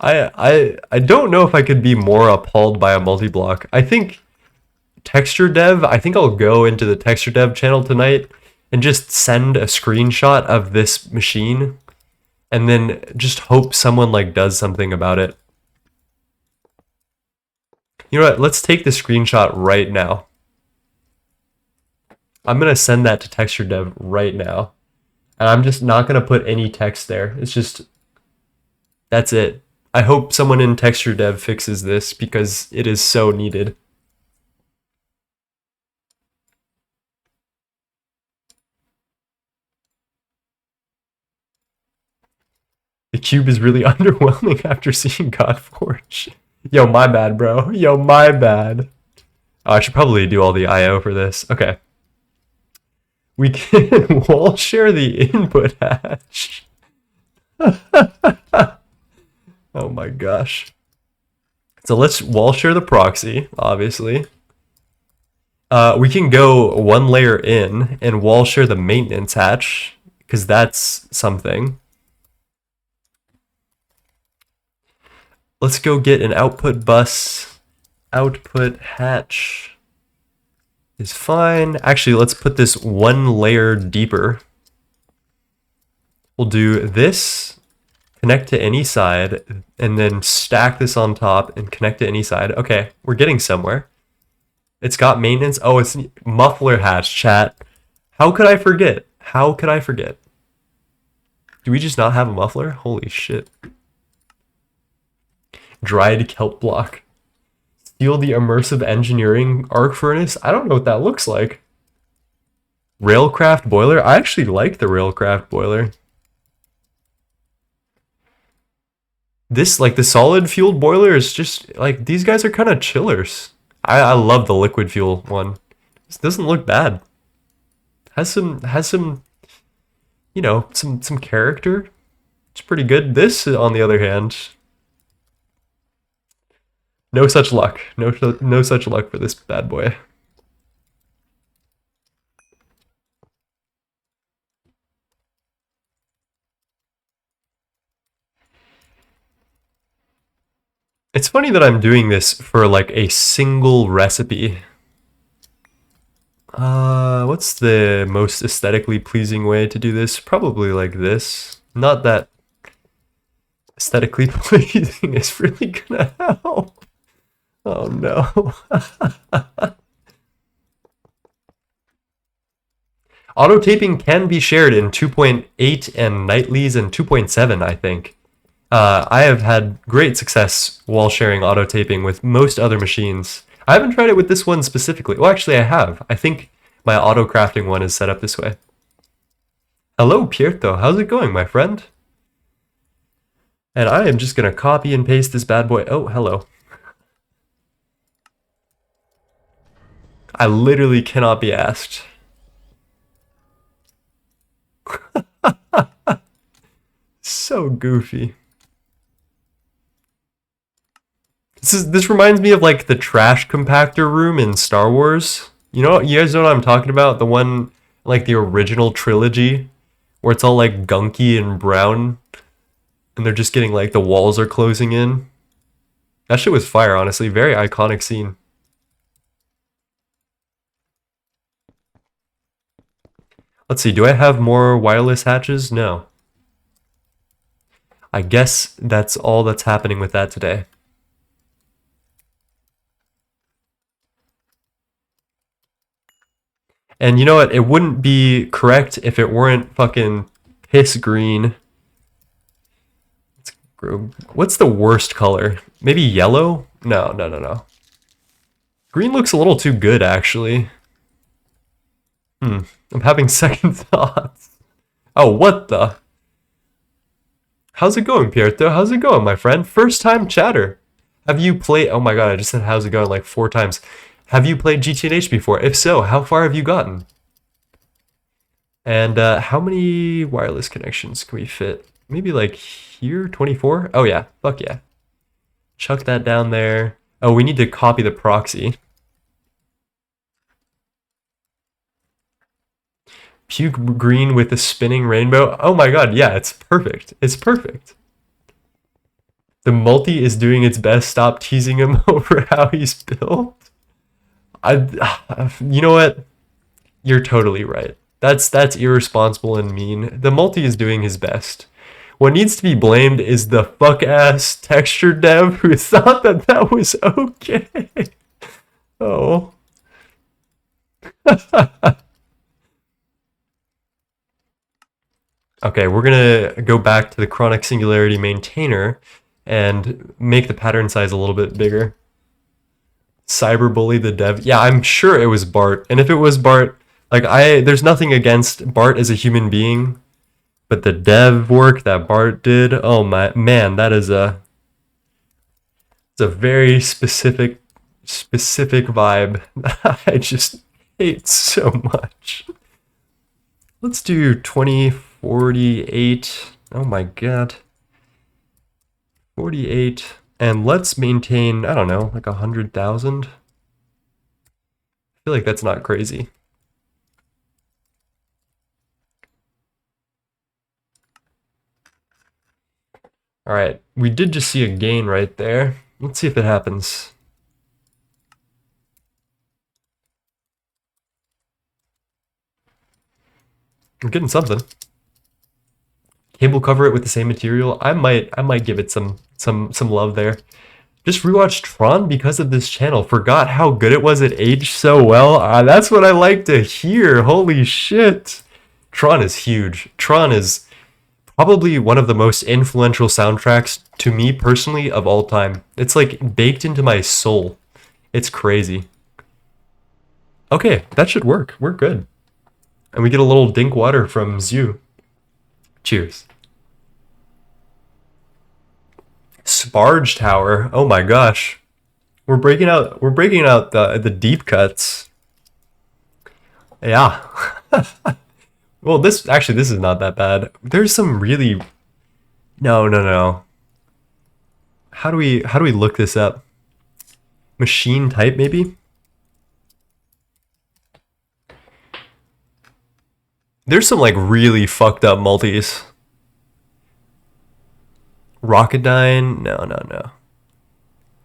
I don't know if I could be more appalled by a multi-block. I think texture dev, I think I'll go into the texture dev channel tonight and just send a screenshot of this machine and then just hope someone like does something about it. You know what? Let's take the screenshot right now. I'm gonna send that to texture dev right now. And I'm just not gonna put any text there. It's just, that's it. I hope someone in texture dev fixes this because it is so needed. The cube is really underwhelming after seeing Godforge. Yo, my bad, bro. Yo, my bad. Oh, I should probably do all the IO for this. Okay. We can wall share the input hatch. Oh my gosh. So let's wall share the proxy, obviously. We can go one layer in and wall share the maintenance hatch, because that's something. Let's go get an output bus. Output hatch is fine. Actually, let's put this one layer deeper. We'll do this, connect to any side, and then stack this on top and connect to any side. Okay, we're getting somewhere. It's got maintenance. Oh, it's muffler hatch, chat. How could I forget? How could I forget? Do we just not have a muffler? Holy shit. Dried kelp block. Steal the immersive engineering arc furnace? I don't know what that looks like. Railcraft boiler? I actually like the railcraft boiler. This, like the solid fueled boiler is just, like, these guys are kind of chillers. I love the liquid fuel one. This doesn't look bad. Has some, you know, some character. It's pretty good. This, on the other hand, no such luck. No such luck for this bad boy. It's funny that I'm doing this for like a single recipe. What's the most aesthetically pleasing way to do this? Probably like this. Not that aesthetically pleasing is really gonna help. Oh no. Auto taping can be shared in 2.8 and nightlies and 2.7, I think. I have had great success while sharing auto taping with most other machines. I haven't tried it with this one specifically. Well, actually, I have. I think my auto crafting one is set up this way. Hello, Pierto. How's it going, my friend? And I am just going to copy and paste this bad boy. Oh, hello. I literally cannot be asked. So goofy. This reminds me of like the trash compactor room in Star Wars. You guys know what I'm talking about? The one, like the original trilogy, where it's all like gunky and brown, and they're just getting like the walls are closing in. That shit was fire, honestly. Very iconic scene. Let's see, do I have more wireless hatches? No. I guess that's all that's happening with that today. And you know what? It wouldn't be correct if it weren't fucking piss green. What's the worst color? Maybe yellow? No. Green looks a little too good, actually. I'm having second thoughts. Oh, what the? How's it going, Pierto? How's it going, my friend? First time chatter. Have you played... Oh my god, I just said how's it going like 4 times. Have you played GTNH before? If so, how far have you gotten? And how many wireless connections can we fit? Maybe like here, 24? Oh yeah, fuck yeah. Chuck that down there. Oh, we need to copy the proxy. Puke green with a spinning rainbow. Oh my god, yeah, it's perfect. It's perfect. The multi is doing its best. Stop teasing him over how he's built. You know what? You're totally right. That's irresponsible and mean. The multi is doing his best. What needs to be blamed is the fuck-ass texture dev who thought that that was okay. Oh. Okay, we're gonna go back to the chronic singularity maintainer and make the pattern size a little bit bigger. Cyberbully the dev. Yeah, I'm sure it was Bart. And if it was Bart, like there's nothing against Bart as a human being, but the dev work that Bart did, oh my man, that is it's a very specific vibe that I just hate so much. Let's do 2048. Oh my god. 48. And let's maintain, I don't know, like 100,000. I feel like that's not crazy. All right, we did just see a gain right there. Let's see if it happens. I'm getting something. Cable cover it with the same material. I might give it some love there. Just rewatched Tron because of this channel. Forgot how good it was. It aged so well. That's what I like to hear. Holy shit. Tron is huge. Tron is probably one of the most influential soundtracks to me personally of all time. It's like baked into my soul. It's crazy. Okay, that should work. We're good. And we get a little dink water from Zhu. Cheers. Sparge Tower. Oh my gosh. We're breaking out the deep cuts. Yeah. Well, this is not that bad. There's some really No. How do we look this up? Machine type maybe? There's some like really fucked up multis. Rocketdyne? No.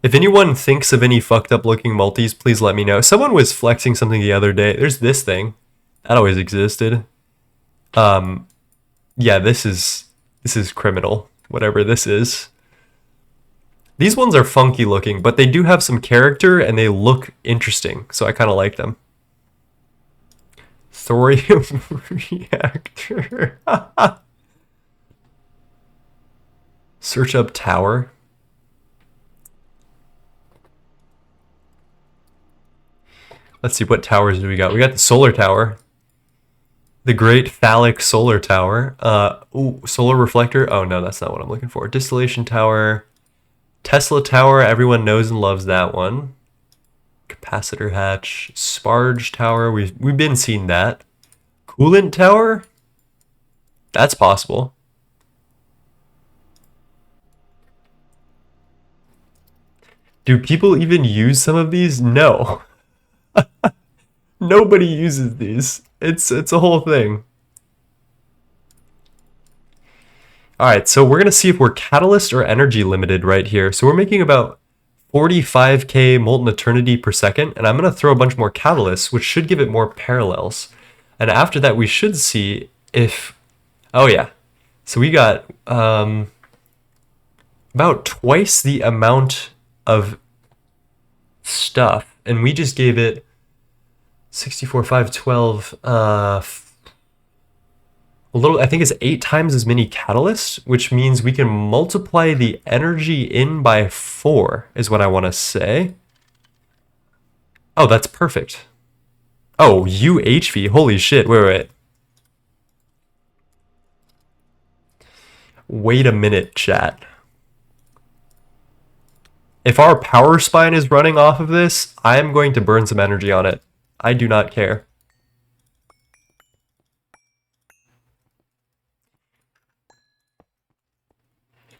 If anyone thinks of any fucked up looking multis, please let me know. Someone was flexing something the other day. There's this thing. That always existed. Yeah, this is criminal. Whatever this is. These ones are funky looking, but they do have some character and they look interesting, so I kind of like them. Thorium reactor. Search up tower. Let's see, what towers do we got? We got the solar tower. The Great Phallic Solar Tower. Ooh, solar reflector. Oh no, that's not what I'm looking for. Distillation tower. Tesla tower. Everyone knows and loves that one. Capacitor hatch. Sparge tower. We've been seeing that. Coolant tower. That's possible. Do people even use some of these? No. Nobody uses these. It's a whole thing. All right, so we're gonna see if we're catalyst or energy limited right here. So we're making about 45k molten eternity per second, and I'm gonna throw a bunch more catalysts, which should give it more parallels. And after that, we should see if, oh yeah. So we got about twice the amount of stuff, and we just gave it 64, 5, 12, a little, I think it's 8 times as many catalysts, which means we can multiply the energy in by 4, is what I want to say. Oh, that's perfect. Oh, UHV. Holy shit. Wait. Wait a minute, chat. If our power spine is running off of this, I am going to burn some energy on it. I do not care.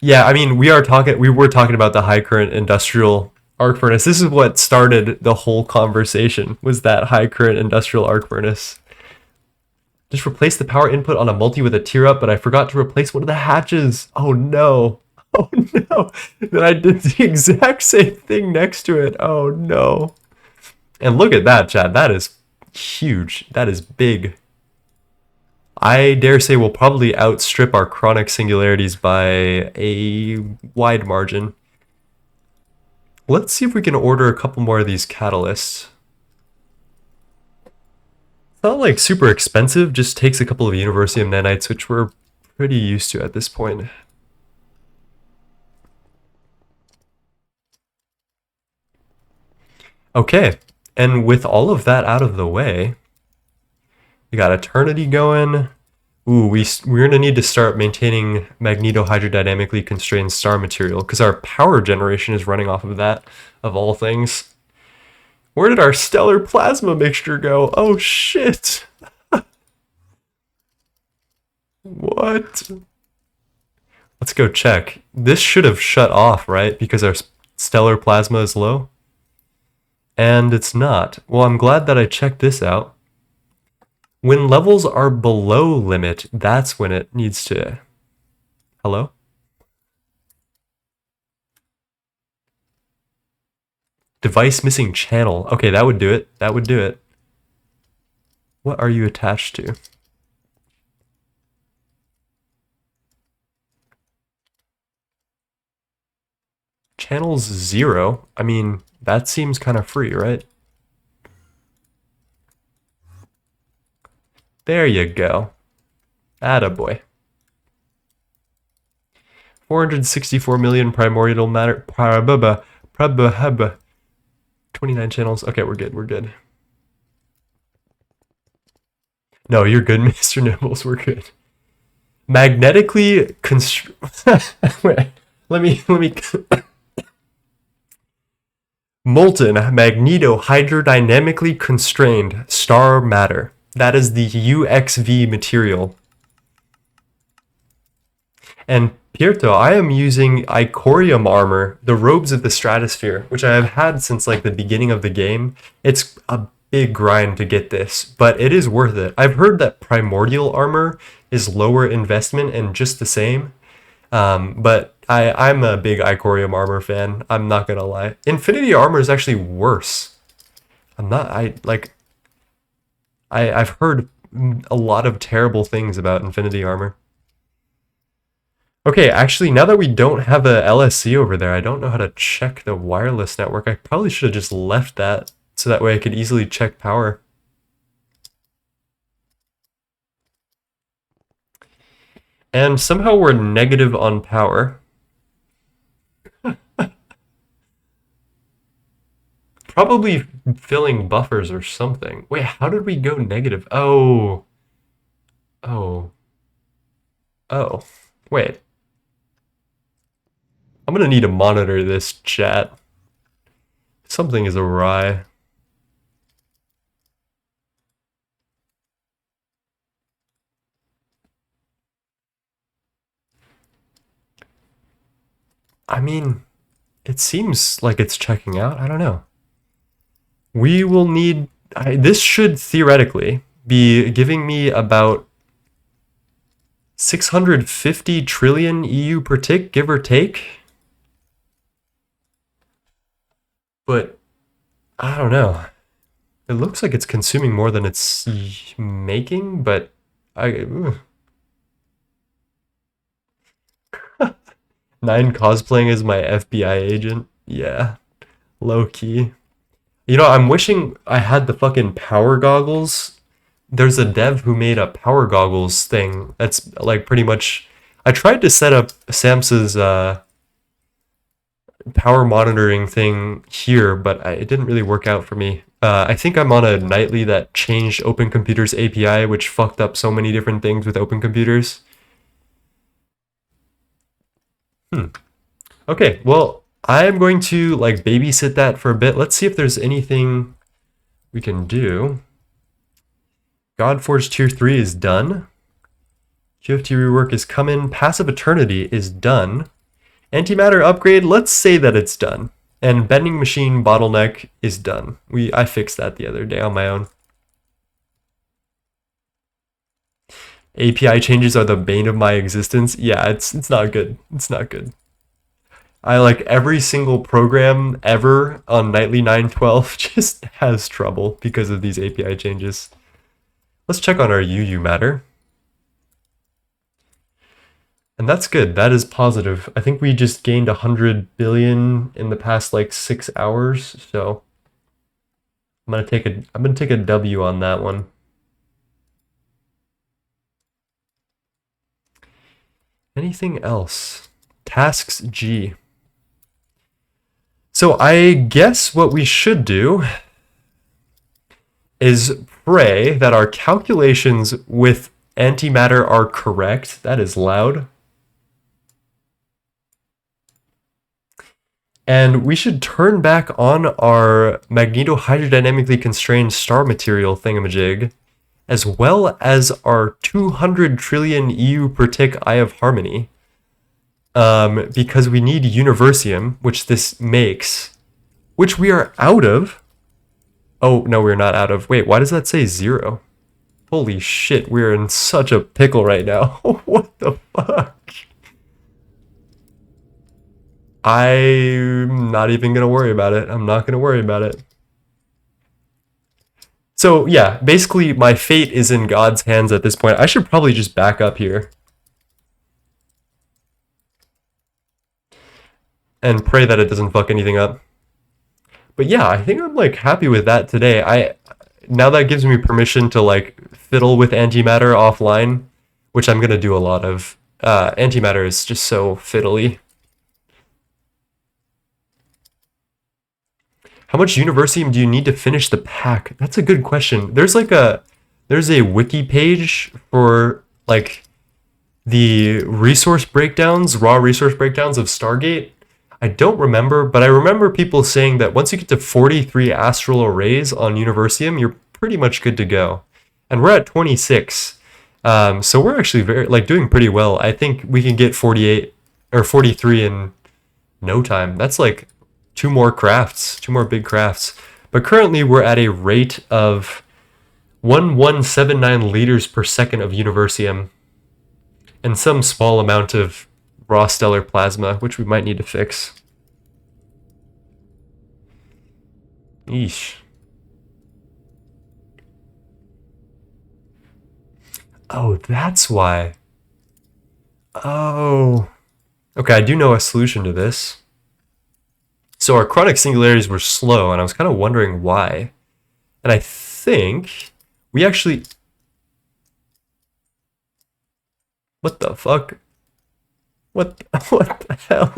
Yeah, I mean, we were talking about the high current industrial arc furnace. This is what started the whole conversation, was that high current industrial arc furnace. Just replace the power input on a multi with a tier up, but I forgot to replace one of the hatches. Oh no. Oh no. Then I did the exact same thing next to it. Oh no. And look at that, Chad. That is huge. That is big. I dare say we'll probably outstrip our chronic singularities by a wide margin. Let's see if we can order a couple more of these catalysts. It's not like super expensive, just takes a couple of Universium nanites, which we're pretty used to at this point. Okay, and with all of that out of the way, we got Eternity going. Ooh, we're gonna need to start maintaining magneto-hydrodynamically constrained star material because our power generation is running off of that, of all things. Where did our stellar plasma mixture go? Oh shit! What? Let's go check. This should have shut off, right? Because our stellar plasma is low? And it's not. Well, I'm glad that I checked this out. When levels are below limit, that's when it needs to... Hello? Device missing channel. Okay, that would do it. That would do it. What are you attached to? Channel's 0. I mean, that seems kind of free, right? There you go. Attaboy. 464 million primordial matter. 29 channels. Okay, we're good. We're good. No, you're good, Mr. Nibbles. We're good. Magnetically Wait, let me. Molten magneto-hydrodynamically constrained star matter. That is the UXV material. And Pierto, I am using Icorium armor, the robes of the stratosphere, which I have had since like the beginning of the game. It's a big grind to get this, but it is worth it. I've heard that primordial armor is lower investment and just the same. But I'm a big Icorium armor fan. I'm not gonna lie. Infinity armor is actually worse. I've heard a lot of terrible things about Infinity armor. Okay, actually, now that we don't have a LSC over there, I don't know how to check the wireless network. I probably should have just left that so that way I could easily check power. And somehow we're negative on power. Probably filling buffers or something. Wait, how did we go negative? Oh. Oh. Oh. Wait. I'm gonna need to monitor this, chat. Something is awry. I mean, it seems like it's checking out. I don't know. We will need... this should theoretically be giving me about 650 trillion EU per tick, give or take. But I don't know. It looks like it's consuming more than it's making, but Nine cosplaying as my FBI agent. Yeah, low key. You know, I'm wishing I had the fucking power goggles. There's a dev who made a power goggles thing that's like pretty much... I tried to set up Samsa's power monitoring thing here, but it didn't really work out for me. I think I'm on a nightly that changed Open Computers API, which fucked up so many different things with Open Computers. Okay, well, I'm going to like babysit that for a bit. Let's see if there's anything we can do. Godforge Tier 3 is done. QFT rework is coming. Passive Eternity is done. Antimatter upgrade, let's say that it's done. And Bending Machine bottleneck is done. I fixed that the other day on my own. API changes are the bane of my existence. Yeah, it's not good. It's not good. I like every single program ever on Nightly 912 just has trouble because of these API changes. Let's check on our UU matter. And that's good. That is positive. I think we just gained 100 billion in the past like 6 hours. So I'm gonna take a W on that one. Anything else? Tasks G. So I guess what we should do is pray that our calculations with antimatter are correct. That is loud. And we should turn back on our magneto-hydrodynamically constrained star material thingamajig, as well as our 200 trillion EU per tick Eye of Harmony. Because we need Universium, which this makes, which we are out of. Oh, no, we're not out of. Wait, why does that say 0? Holy shit, we're in such a pickle right now. What the fuck? I'm not even going to worry about it. I'm not going to worry about it. So, yeah, basically my fate is in God's hands at this point. I should probably just back up here and pray that it doesn't fuck anything up. But yeah, I think I'm like happy with that today. Now that gives me permission to like fiddle with antimatter offline, which I'm going to do a lot of. Antimatter is just so fiddly. How much Universium do you need to finish the pack? That's a good question. There's a wiki page for like the resource breakdowns, raw resource breakdowns of Stargate. I don't remember, but I remember people saying that once you get to 43 astral arrays on Universium, you're pretty much good to go. And we're at 26. So we're actually doing pretty well. I think we can get 48 or 43 in no time. That's like 2 more big crafts. But currently we're at a rate of 1179 liters per second of Universium and some small amount of raw stellar plasma, which we might need to fix. Yeesh. Oh, that's why. Oh. Okay, I do know a solution to this. So our chronic singularities were slow, and I was kind of wondering why. And I think we actually... What the fuck? What the hell?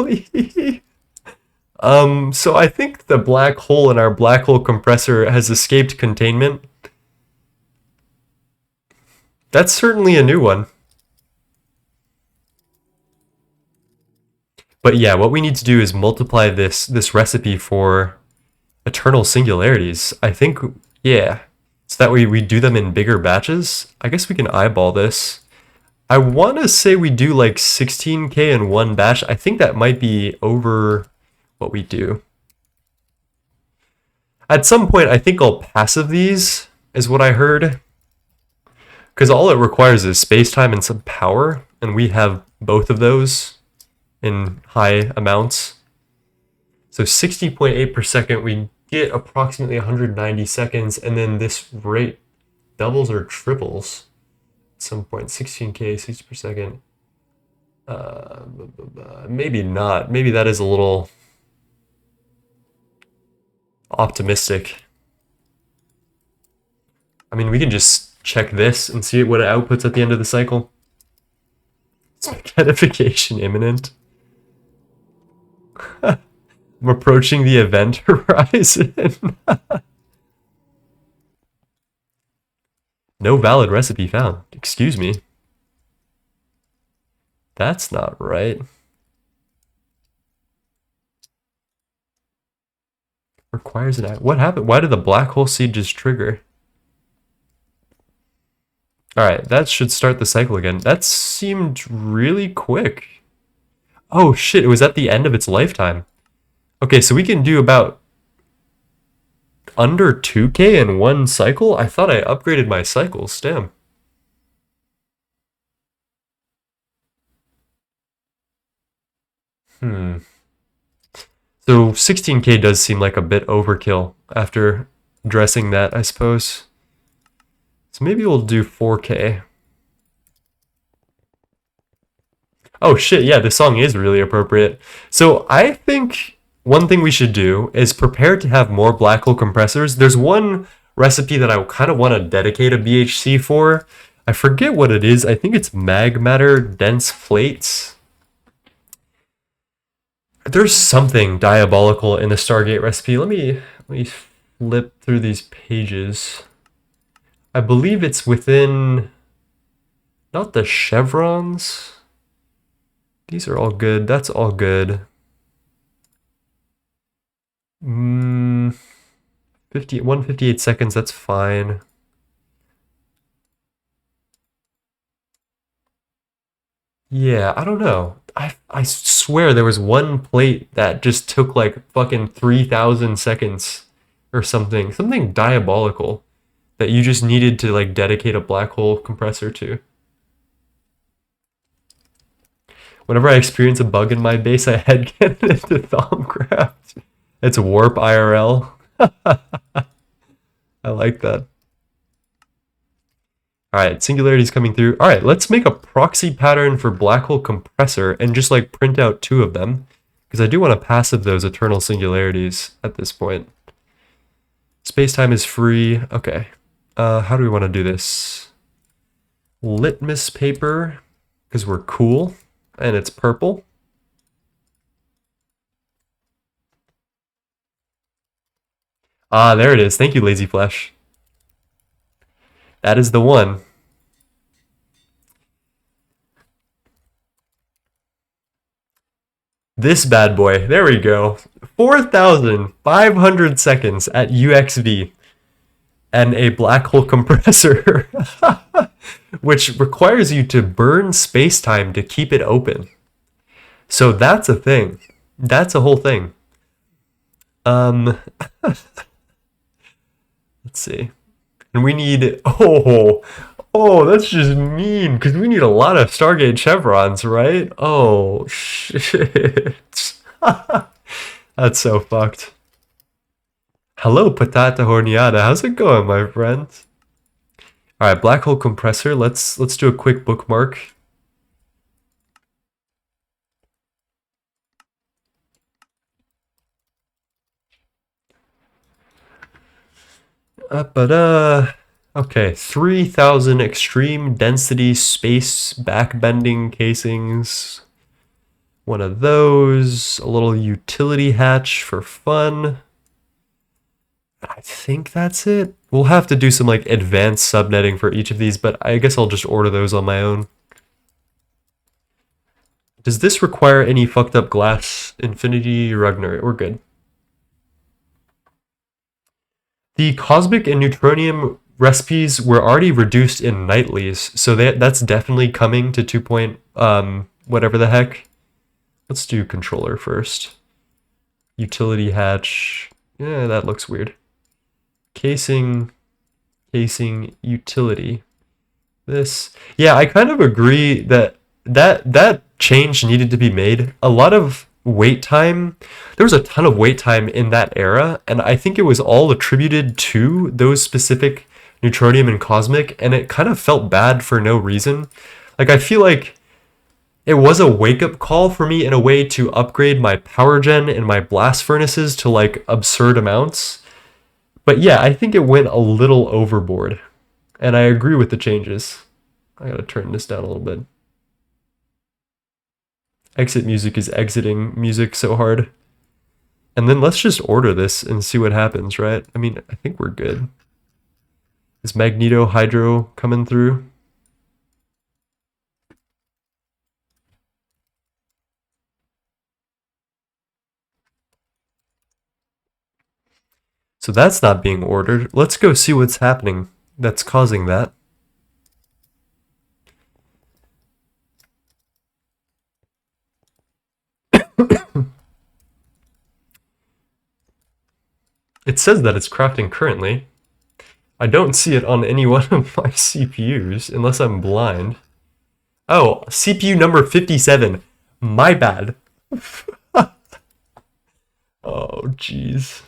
So I think the black hole in our black hole compressor has escaped containment. That's certainly a new one. But yeah, what we need to do is multiply this recipe for eternal singularities. I think, yeah. So that way we do them in bigger batches. I guess we can eyeball this. I want to say we do like 16k in one batch. I think that might be over what we do. At some point, I think I'll passive these, is what I heard. Because all it requires is space-time and some power, and we have both of those in high amounts. So 60.8 per second, we get approximately 190 seconds, and then this rate doubles or triples at some point. 16k, 60 per second. Maybe not. Maybe that is a little optimistic. I mean, we can just check this and see what it outputs at the end of the cycle. Spaghettification imminent. I'm approaching the event horizon. No valid recipe found. Excuse me. That's not right. Requires an act. What happened? Why did the black hole seed just trigger? Alright, that should start the cycle again. That seemed really quick. Oh shit, it was at the end of its lifetime. Okay, so we can do about under 2k in one cycle? I thought I upgraded my cycles, damn. So 16k does seem like a bit overkill after addressing that, I suppose. So maybe we'll do 4k. Oh shit, yeah, this song is really appropriate. So I think one thing we should do is prepare to have more black hole compressors. There's one recipe that I kind of want to dedicate a BHC for. I forget what it is. I think it's magmatter dense plates. There's something diabolical in the Stargate recipe. Let me flip through these pages. I believe it's within, not the chevrons. These are all good. That's all good. 158 seconds, that's fine. Yeah, I don't know. I swear there was one plate that just took like fucking 3,000 seconds or something. Something diabolical that you just needed to like dedicate a black hole compressor to. Whenever I experience a bug in my base, I headcanon into Thaumcraft. It's warp IRL. I like that. Alright, singularity's coming through. Alright, let's make a proxy pattern for black hole compressor and just like print out 2 of them. Because I do want to passive those eternal singularities at this point. Space-time is free. Okay. How do we want to do this? Litmus paper, because we're cool, and it's purple. Ah, there it is. Thank you, Lazy Flesh. That is the one. This bad boy. There we go. 4,500 seconds at UXV. And a black hole compressor. Which requires you to burn space-time to keep it open. So that's a thing. That's a whole thing. Let's see. And we need, oh, that's just mean, because we need a lot of Stargate chevrons, right? Oh, shit. That's so fucked. Hello, Patata Horneada. How's it going, my friend? Alright, black hole compressor. Let's do a quick bookmark. Okay, 3,000 extreme density space backbending casings. One of those. A little utility hatch for fun. I think that's it. We'll have to do some like advanced subnetting for each of these, but I guess I'll just order those on my own. Does this require any fucked up glass? Infinity Ragnar? We're good. The cosmic and neutronium recipes were already reduced in nightlies, so that's definitely coming to 2 point whatever the heck. Let's do controller first. Utility hatch. Yeah, that looks weird. Casing, utility. This. Yeah, I kind of agree that change needed to be made. A lot of wait time. There was a ton of wait time in that era, and I think it was all attributed to those specific neutronium and cosmic, and it kind of felt bad for no reason. Like, I feel like it was a wake-up call for me in a way to upgrade my power gen and my blast furnaces to like absurd amounts. But yeah, I think it went a little overboard, and I agree with the changes. I gotta turn this down a little bit. Exit music is exiting music so hard. And then let's just order this and see what happens, right? I mean, I think we're good. Is Magneto Hydro coming through? So that's not being ordered. Let's go see what's happening that's causing that. It says that it's crafting currently. I don't see it on any one of my CPUs, unless I'm blind. Oh, CPU number 57. My bad. Oh, jeez.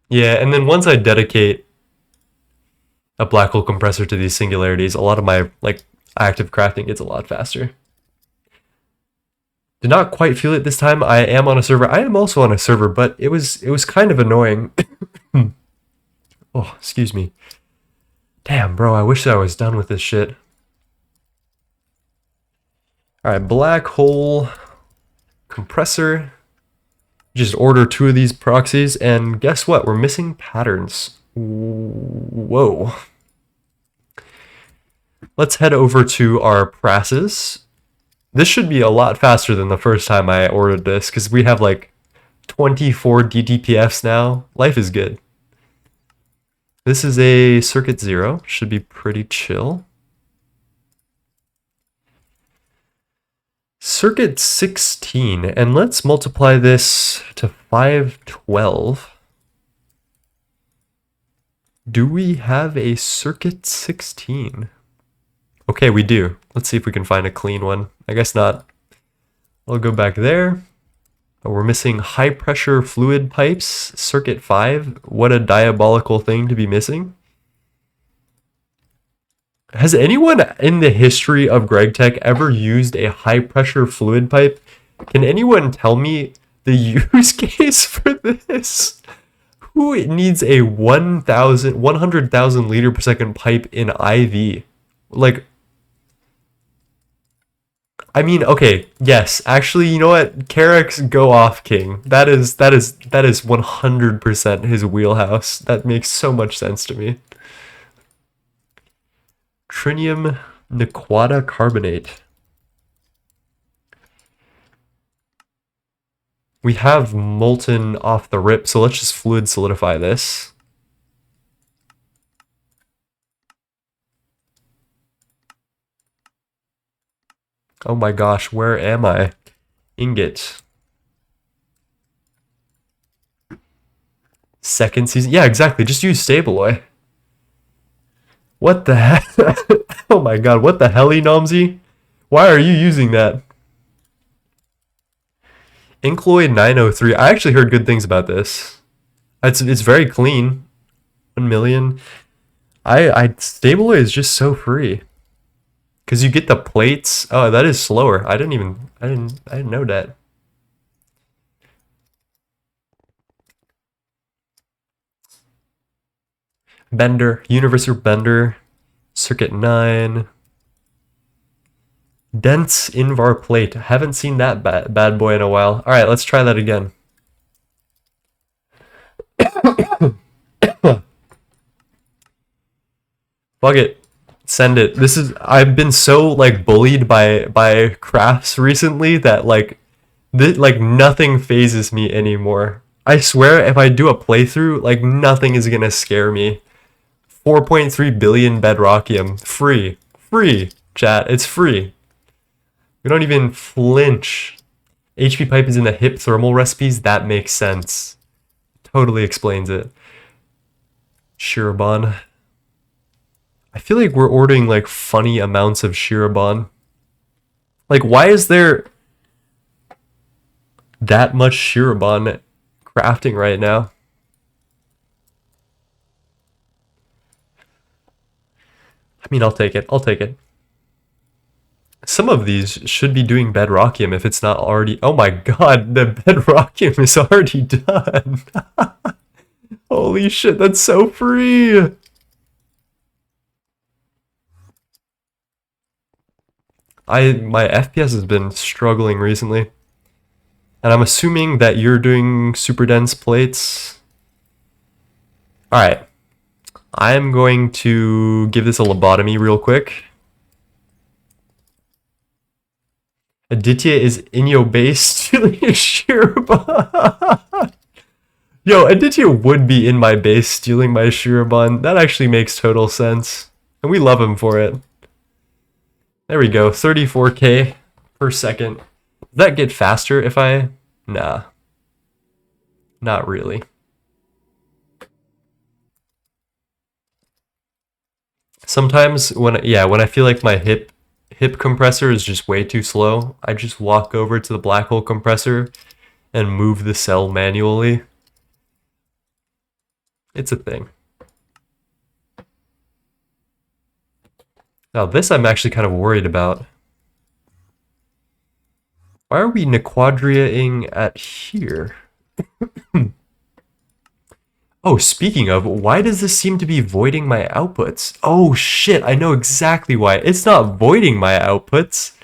Yeah, and then once I dedicate a black hole compressor to these singularities, a lot of my like active crafting gets a lot faster. Did not quite feel it this time. I am on a server. I am also on a server, but it was kind of annoying. Oh, excuse me. Damn, bro, I wish I was done with this shit. Alright, black hole compressor. Just order 2 of these proxies, and guess what? We're missing patterns. Whoa. Let's head over to our presses. This should be a lot faster than the first time I ordered this, because we have like 24 DTPFs now. Life is good. This is a circuit 0. Should be pretty chill. Circuit 16, and let's multiply this to 512. Do we have a circuit 16? Okay, we do. Let's see if we can find a clean one. I guess not. I'll go back there. Oh, we're missing high pressure fluid pipes, circuit 5. What a diabolical thing to be missing. Has anyone in the history of Gregtech ever used a high pressure fluid pipe? Can anyone tell me the use case for this? Who needs a 100,000 liter per second pipe in IV? Like, I mean, okay, yes, actually, you know what? Carrick's go off king. That is 100% his wheelhouse. That makes so much sense to me. Trinium Nequata carbonate. We have molten off the rip, so let's just fluid solidify this. Oh my gosh, where am I? Ingot. Second season? Yeah, exactly. Just use Stabaloy. What the heck? Oh my god, what the hell, Nomsy? Why are you using that? Incloid 903. I actually heard good things about this. It's very clean. 1 million. Stabaloy is just so free. Cause you get the plates. Oh, that is slower. I didn't know that. Bender, Universal Bender, Circuit 9. Dense Invar plate. Haven't seen that bad boy in a while. Alright, let's try that again. Fuck it. Send it. I've been so like bullied by crafts recently that like nothing phases me anymore. I swear if I do a playthrough, like nothing is gonna scare me. 4.3 billion bedrockium. Free. Free, chat. It's free. We don't even flinch. HP pipe is in the hip thermal recipes. That makes sense. Totally explains it. Shirobon. I feel like we're ordering like funny amounts of Shirobon. Like, why is there that much Shirobon crafting right now? I mean, I'll take it. I'll take it. Some of these should be doing bedrockium if it's not already. Oh my god, the bedrockium is already done. Holy shit, that's so free. My FPS has been struggling recently. And I'm assuming that you're doing super dense plates. Alright. I'm going to give this a lobotomy real quick. Aditya is in your base stealing a Shirobon. Yo, Aditya would be in my base stealing my Shirobon. That actually makes total sense. And we love him for it. There we go, 34k per second. Does that get faster if I... Nah. Not really. Sometimes when I feel like my hip compressor is just way too slow, I just walk over to the black hole compressor and move the cell manually. It's a thing. Now this I'm actually kind of worried about. Why are we Nequadriaing at here? Oh, speaking of, why does this seem to be voiding my outputs? Oh shit, I know exactly why. It's not voiding my outputs.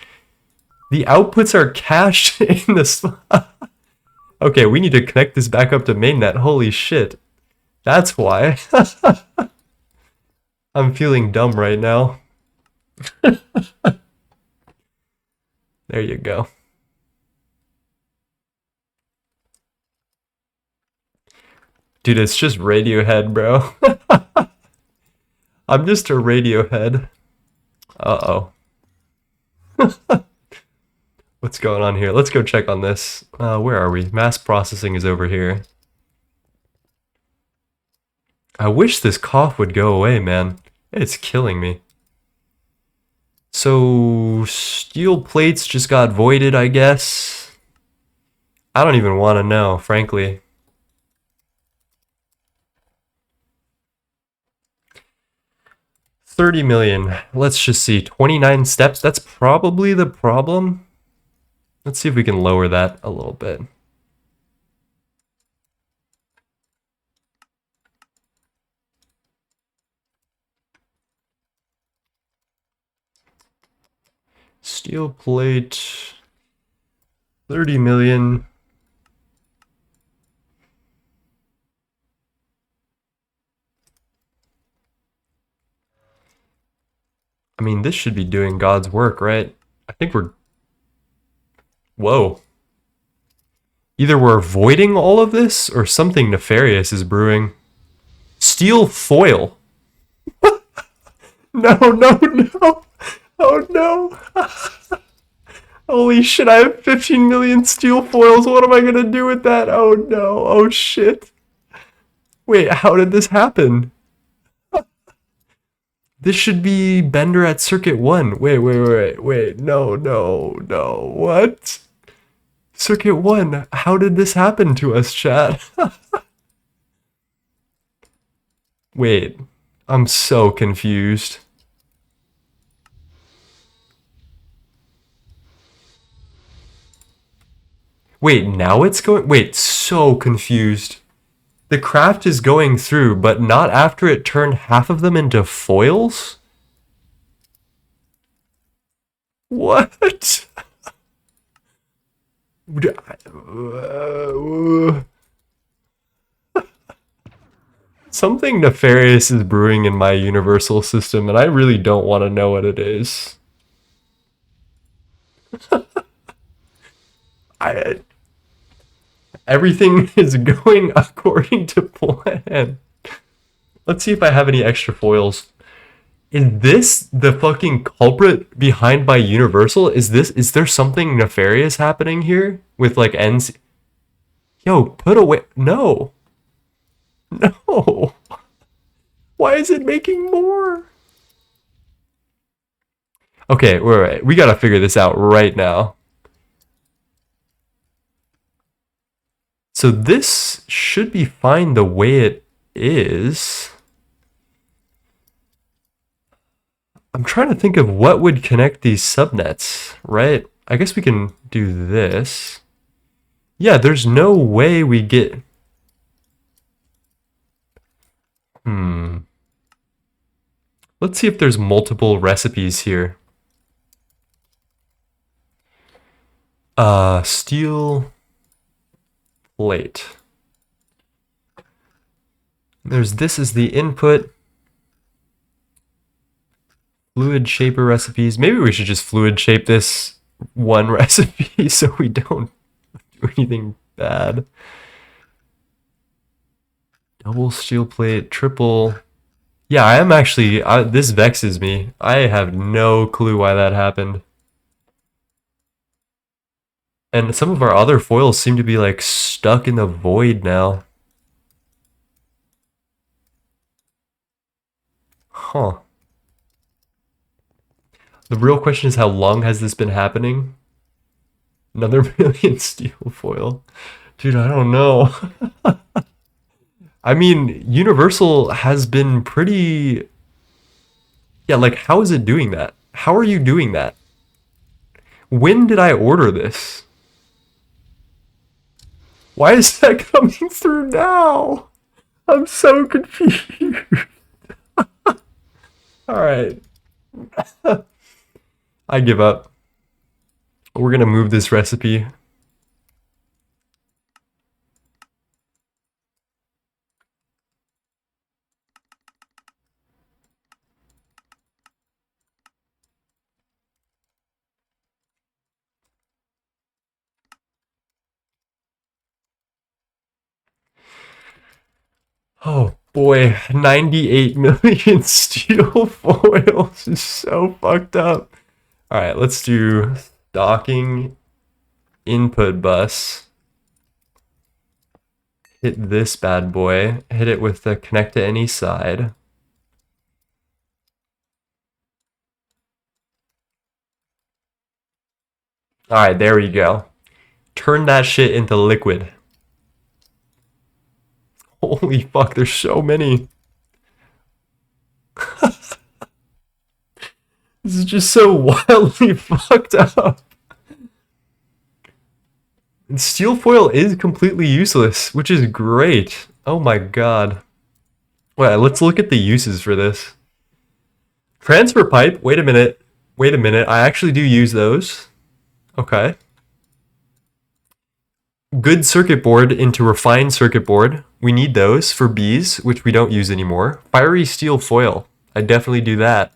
The outputs are cached in the spot. Okay, we need to connect this back up to mainnet. Holy shit. That's why. I'm feeling dumb right now. There you go. Dude, it's just Radiohead, bro. I'm just a Radiohead. Uh-oh. What's going on here? Let's go check on this. Where are we? Mass processing is over here. I wish this cough would go away, man. It's killing me. So, steel plates just got voided, I guess. I don't even want to know, frankly. $30 million. Let's just see. 29 steps. That's probably the problem. Let's see if we can lower that a little bit. Steel plate. 30 million. I mean, this should be doing God's work, right? I think we're... Whoa. Either we're avoiding all of this, or something nefarious is brewing. Steel foil. No, no, no. Oh, no. Holy shit, I have 15 million steel foils. What am I gonna do with that? Oh, no. Oh, shit. Wait, how did this happen? This should be Bender at circuit 1. Wait. No. What? Circuit 1. How did this happen to us, chat? Wait. I'm so confused. Wait, now it's going... Wait, so confused. The craft is going through, but not after it turned half of them into foils? What? Something nefarious is brewing in my universal system, and I really don't want to know what it is. Everything is going according to plan. Let's see if I have any extra foils. Is this the fucking culprit behind my universal? Is there something nefarious happening here with like ends? Yo, put away. No. No. Why is it making more? Okay, wait. We gotta figure this out right now. So this should be fine the way it is. I'm trying to think of what would connect these subnets, right? I guess we can do this. Yeah, there's no way we get... Let's see if there's multiple recipes here. Steel... plate. There's this is the input. Fluid shaper recipes. Maybe we should just fluid shape this one recipe so we don't do anything bad. Double steel plate, triple. Yeah, I am actually, this vexes me. I have no clue why that happened. And some of our other foils seem to be like stuck in the void now. Huh. The real question is, how long has this been happening? Another million steel foil. Dude, I don't know. I mean, Universal has been pretty... Yeah, like, how is it doing that? How are you doing that? When did I order this? Why is that coming through now? I'm so confused. Alright. I give up. We're gonna move this recipe. Oh boy, 98 million steel foils is so fucked up. Alright, let's do docking input bus. Hit this bad boy. Hit it with the connect to any side. Alright, there we go. Turn that shit into liquid. Holy fuck, there's so many. This is just so wildly fucked up. And steel foil is completely useless, which is great. Oh my god. Well, let's look at the uses for this. Transfer pipe, wait a minute. Wait a minute, I actually do use those. Okay. Good circuit board into refined circuit board. We need those for bees, which we don't use anymore. Fiery steel foil. I definitely do that.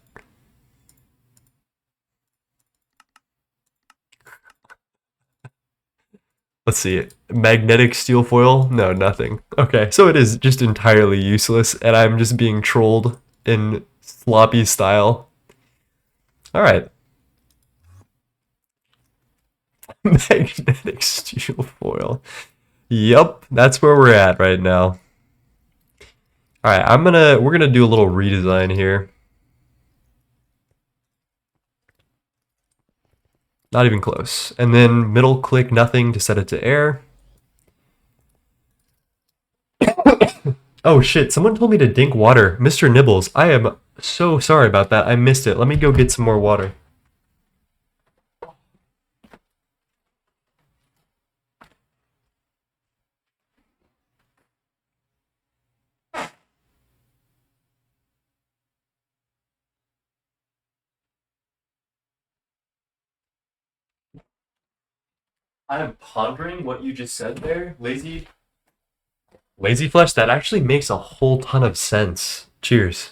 Let's see. Magnetic steel foil? No, nothing. Okay, so it is just entirely useless, and I'm just being trolled in sloppy style. Alright. Magnetic steel foil. Yup, that's where we're at right now. Alright, we're gonna do a little redesign here. Not even close. And then middle click nothing to set it to air. Oh shit, someone told me to drink water. Mr. Nibbles, I am so sorry about that. I missed it. Let me go get some more water. I am pondering what you just said there, Lazy Flesh. That actually makes a whole ton of sense. Cheers.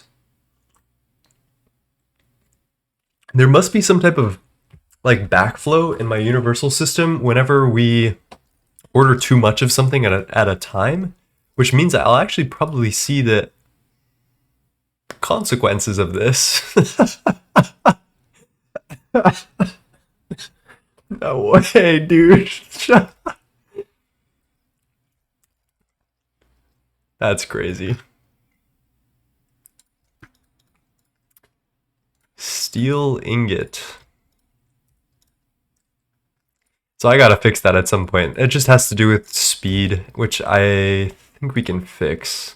There must be some type of like backflow in my universal system whenever we order too much of something at a time, which means I'll actually probably see the consequences of this. No way, dude. That's crazy. Steel ingot. So I gotta fix that at some point. It just has to do with speed, which I think we can fix.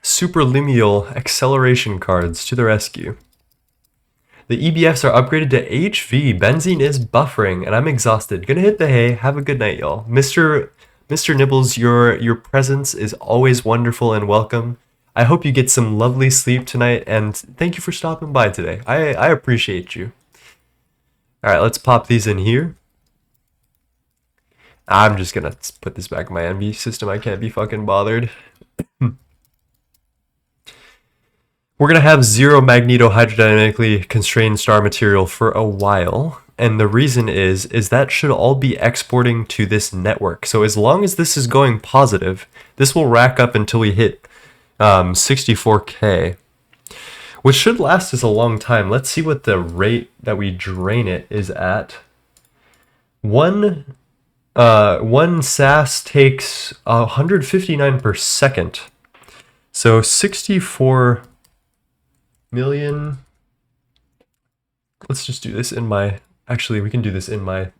Superliminal acceleration cards to the rescue. The EBFs are upgraded to HV. Benzene is buffering, and I'm exhausted. Gonna hit the hay. Have a good night, y'all. Mr. Nibbles, your presence is always wonderful and welcome. I hope you get some lovely sleep tonight, and thank you for stopping by today. I appreciate you. Alright, let's pop these in here. I'm just gonna put this back in my envy system. I can't be fucking bothered. We're gonna have zero magneto-hydrodynamically constrained star material for a while. And the reason is that should all be exporting to this network. So as long as this is going positive, this will rack up until we hit 64K, which should last us a long time. Let's see what the rate that we drain it is at. One SSASS takes 159 per second. So 64 million. Let's just do this in my, actually we can do this in my,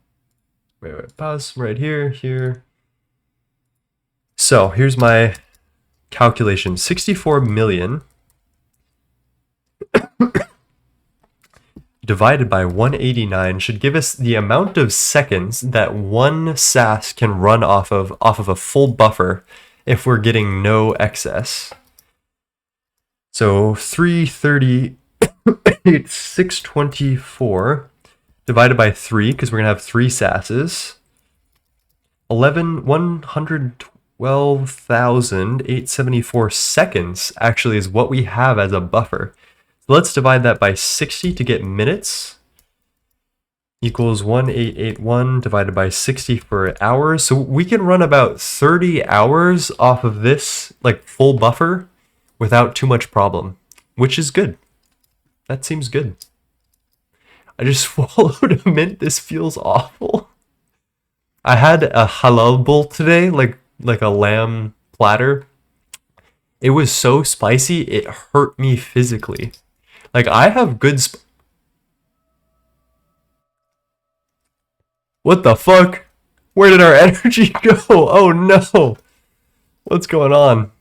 wait, pause right here. So here's my calculation. 64 million divided by 189 should give us the amount of seconds that one SSASS can run off of a full buffer if we're getting no excess. So 338, 624 divided by 3, because we're going to have 3 SSASSes. 112,874 seconds actually is what we have as a buffer. So let's divide that by 60 to get minutes. Equals 1881 divided by 60 for hours. So we can run about 30 hours off of this, like, full buffer without too much problem, which is good. That seems good. I just swallowed a mint. This feels awful. I had a halal bowl today, like a lamb platter. It was so spicy, it hurt me physically. Like, I have good what the fuck? Where did our energy go? Oh no. What's going on?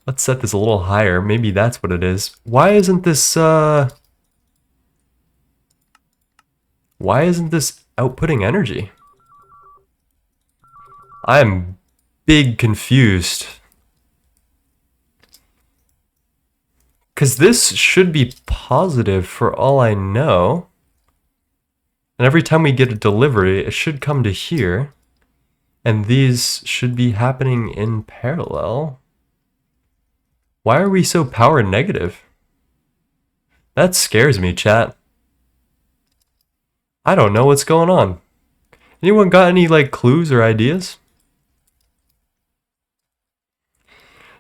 Let's set this a little higher. Maybe that's what it is. Why isn't this outputting energy? I'm big confused. Because this should be positive for all I know. And every time we get a delivery, it should come to here. And these should be happening in parallel. Why are we so power negative? That scares me, chat. I don't know what's going on. Anyone got any, like, clues or ideas?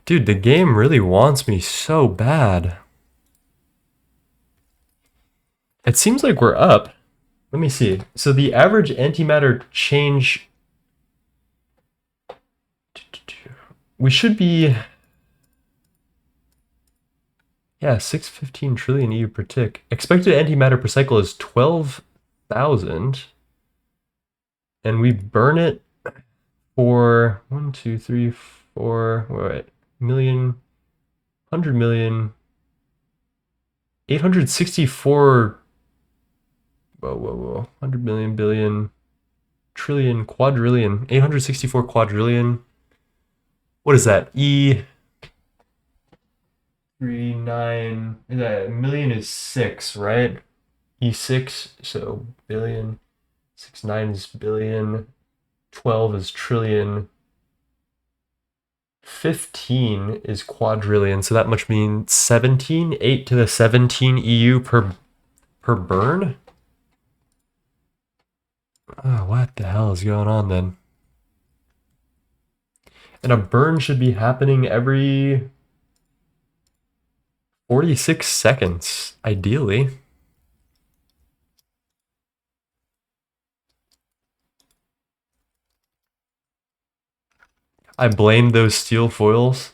Dude, the game really wants me so bad. It seems like we're up. Let me see. So the average antimatter change... We should be... Yeah, 615 trillion EU per tick. Expected antimatter per cycle is 12,000. And we burn it for 1, 2, 3, 4, wait, million, 100 million, 864, whoa, 100 million, billion, trillion, quadrillion, 864 quadrillion. What is that? E39, that million is 6, right? E6, so billion, 69 is billion, 12 is trillion, 15 is quadrillion, so that much means 17, 8 to the 17 EU per burn? Oh, what the hell is going on then? And a burn should be happening every 46 seconds, ideally. I blame those steel foils.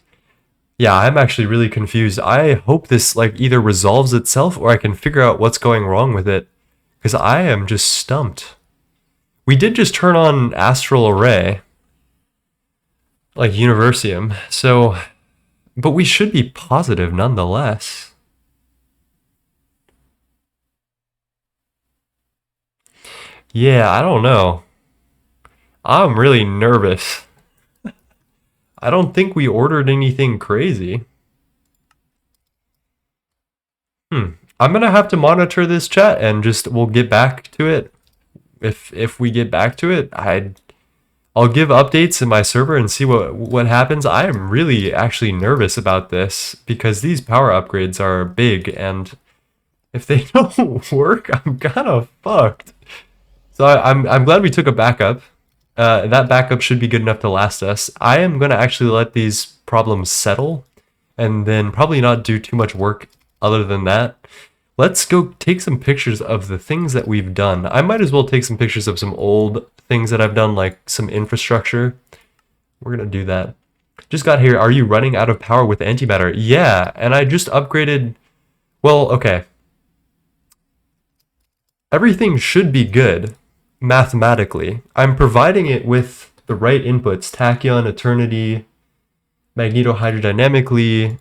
Yeah, I'm actually really confused. I hope this, like, either resolves itself or I can figure out what's going wrong with it, because I am just stumped. We did just turn on astral array, like Universium, so, but we should be positive nonetheless. Yeah, I don't know. I'm really nervous. I don't think we ordered anything crazy. I'm gonna have to monitor this chat and just we'll get back to it. If we get back to it, I'll give updates in my server and see what happens. I am really actually nervous about this because these power upgrades are big, and if they don't work, I'm kind of fucked. So I'm glad we took a backup. That backup should be good enough to last us. I am gonna actually let these problems settle, and then probably not do too much work other than that. Let's go take some pictures of the things that we've done. I might as well take some pictures of some old things that I've done, like some infrastructure. We're gonna do that. Just got here. Are you running out of power with antimatter? Yeah, and I just upgraded. Well, okay. Everything should be good mathematically. I'm providing it with the right inputs: tachyon, eternity, magnetohydrodynamically,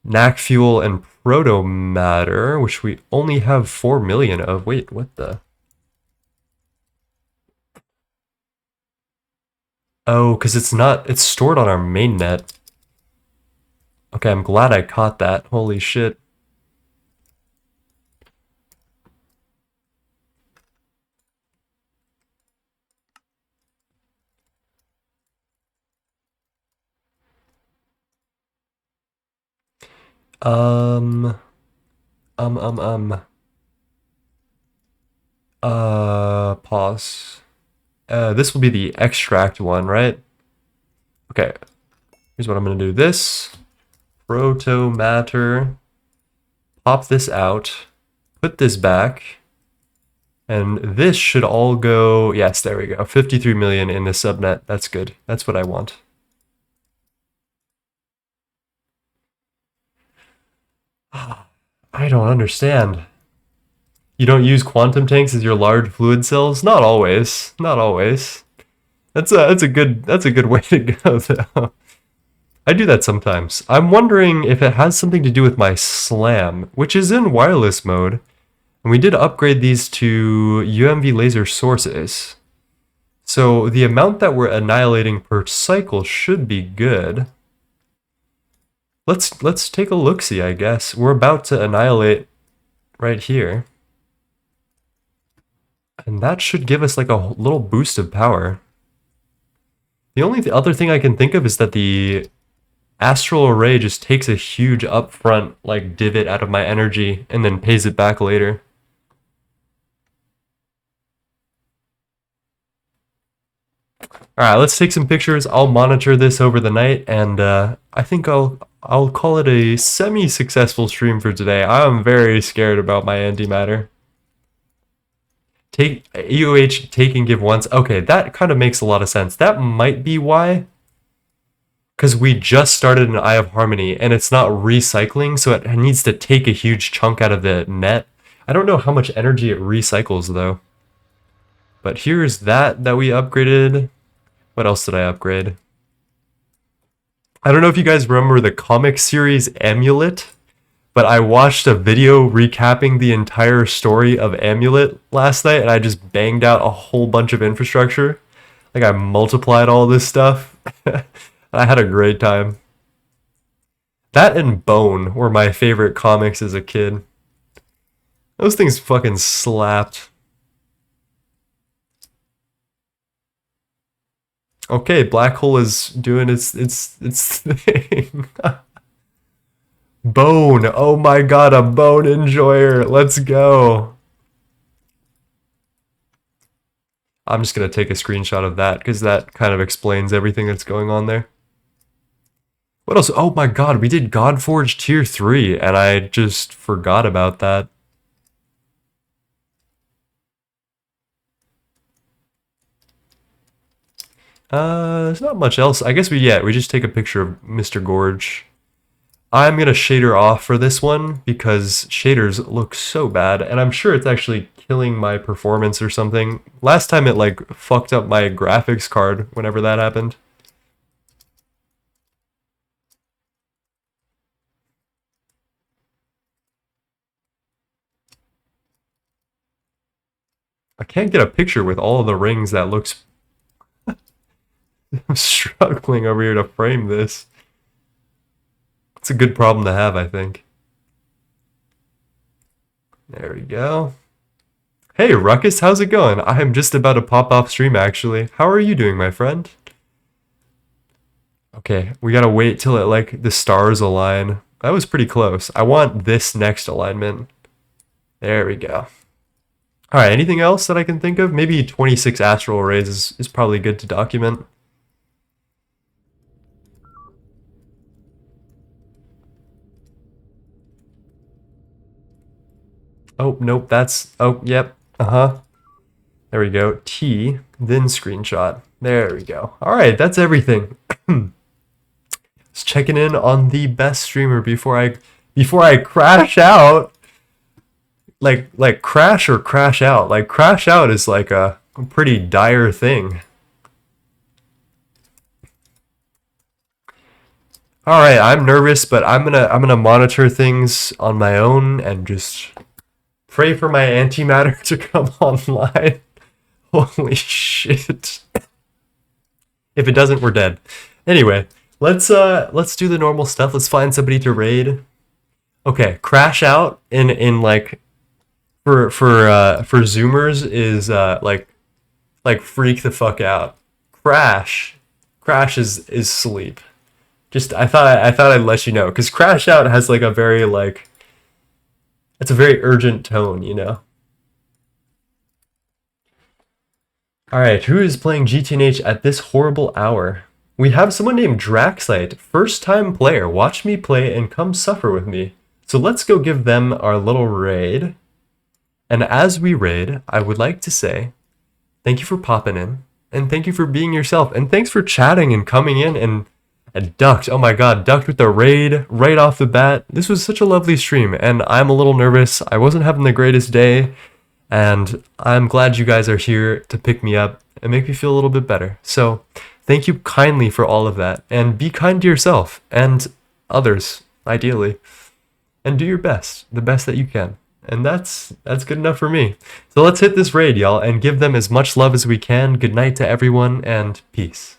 knack fuel, and protomatter, which we only have 4 million of. Wait, what the? Oh, because it's stored on our mainnet. Okay, I'm glad I caught that. Holy shit. Um, pause. This will be the extract one, right? Okay, here's what I'm gonna do. This protomatter, pop this out, put this back, and this should all go, yes, there we go, 53 million in the subnet. That's good. That's what I want. I don't understand. You don't use quantum tanks as your large fluid cells? Not always. Not always. That's a good way to go though. I do that sometimes. I'm wondering if it has something to do with my SLAM, which is in wireless mode. And we did upgrade these to UMV laser sources. So the amount that we're annihilating per cycle should be good. Let's take a look-see, I guess. We're about to annihilate right here. And that should give us like a little boost of power. The only other thing I can think of is that the astral array just takes a huge upfront like divot out of my energy and then pays it back later. Alright, let's take some pictures. I'll monitor this over the night, and I think I'll call it a semi-successful stream for today. I'm very scared about my antimatter. Take EOH, take and give once. Okay, that kind of makes a lot of sense. That might be why. Because we just started an Eye of Harmony, and it's not recycling, so it needs to take a huge chunk out of the net. I don't know how much energy it recycles, though. But here's that we upgraded. What else did I upgrade? I don't know if you guys remember the comic series Amulet, but I watched a video recapping the entire story of Amulet last night, and I just banged out a whole bunch of infrastructure. Like, I multiplied all this stuff. I had a great time. That and Bone were my favorite comics as a kid. Those things fucking slapped. Okay, Black Hole is doing its thing. Bone. Oh my god, a bone enjoyer. Let's go. I'm just gonna take a screenshot of that because that kind of explains everything that's going on there. What else? Oh my god, we did Godforge Tier 3, and I just forgot about that. There's not much else. I guess we just take a picture of Mr. Gorge. I'm gonna shader off for this one because shaders look so bad, and I'm sure it's actually killing my performance or something. Last time it like fucked up my graphics card whenever that happened. I can't get a picture with all of the rings that looks... I'm struggling over here to frame this. It's a good problem to have, I think. There we go. Hey, Ruckus, how's it going? I am just about to pop off stream, actually. How are you doing, my friend? Okay, we gotta wait till it, like, the stars align. That was pretty close. I want this next alignment. There we go. Alright, anything else that I can think of? Maybe 26 astral arrays is probably good to document. Oh, nope, that's... Oh, yep. Uh-huh. There we go. T, then screenshot. There we go. Alright, that's everything. Just checking in on the best streamer before I crash out. Like crash or crash out. Like crash out is like a pretty dire thing. All right, I'm nervous, but I'm gonna monitor things on my own and just pray for my antimatter to come online. Holy shit! If it doesn't, we're dead. Anyway, let's do the normal stuff. Let's find somebody to raid. Okay, crash out in like for Zoomers is like freak the fuck out. Crash is sleep. Just I thought I'd let you know, because crash out has like a very like, it's a very urgent tone, you know. All right, who is playing GTNH at this horrible hour? We have someone named Draxlite, first time player. Watch me play and come suffer with me. So let's go give them our little raid. And as we raid, I would like to say thank you for popping in, and thank you for being yourself, and thanks for chatting and coming in and ducked. Oh my god, ducked with the raid right off the bat. This was such a lovely stream, and I'm a little nervous. I wasn't having the greatest day, and I'm glad you guys are here to pick me up and make me feel a little bit better. So thank you kindly for all of that, and be kind to yourself and others, ideally, and do your best, the best that you can. And that's good enough for me. So let's hit this raid, y'all, and give them as much love as we can. Good night to everyone, and peace.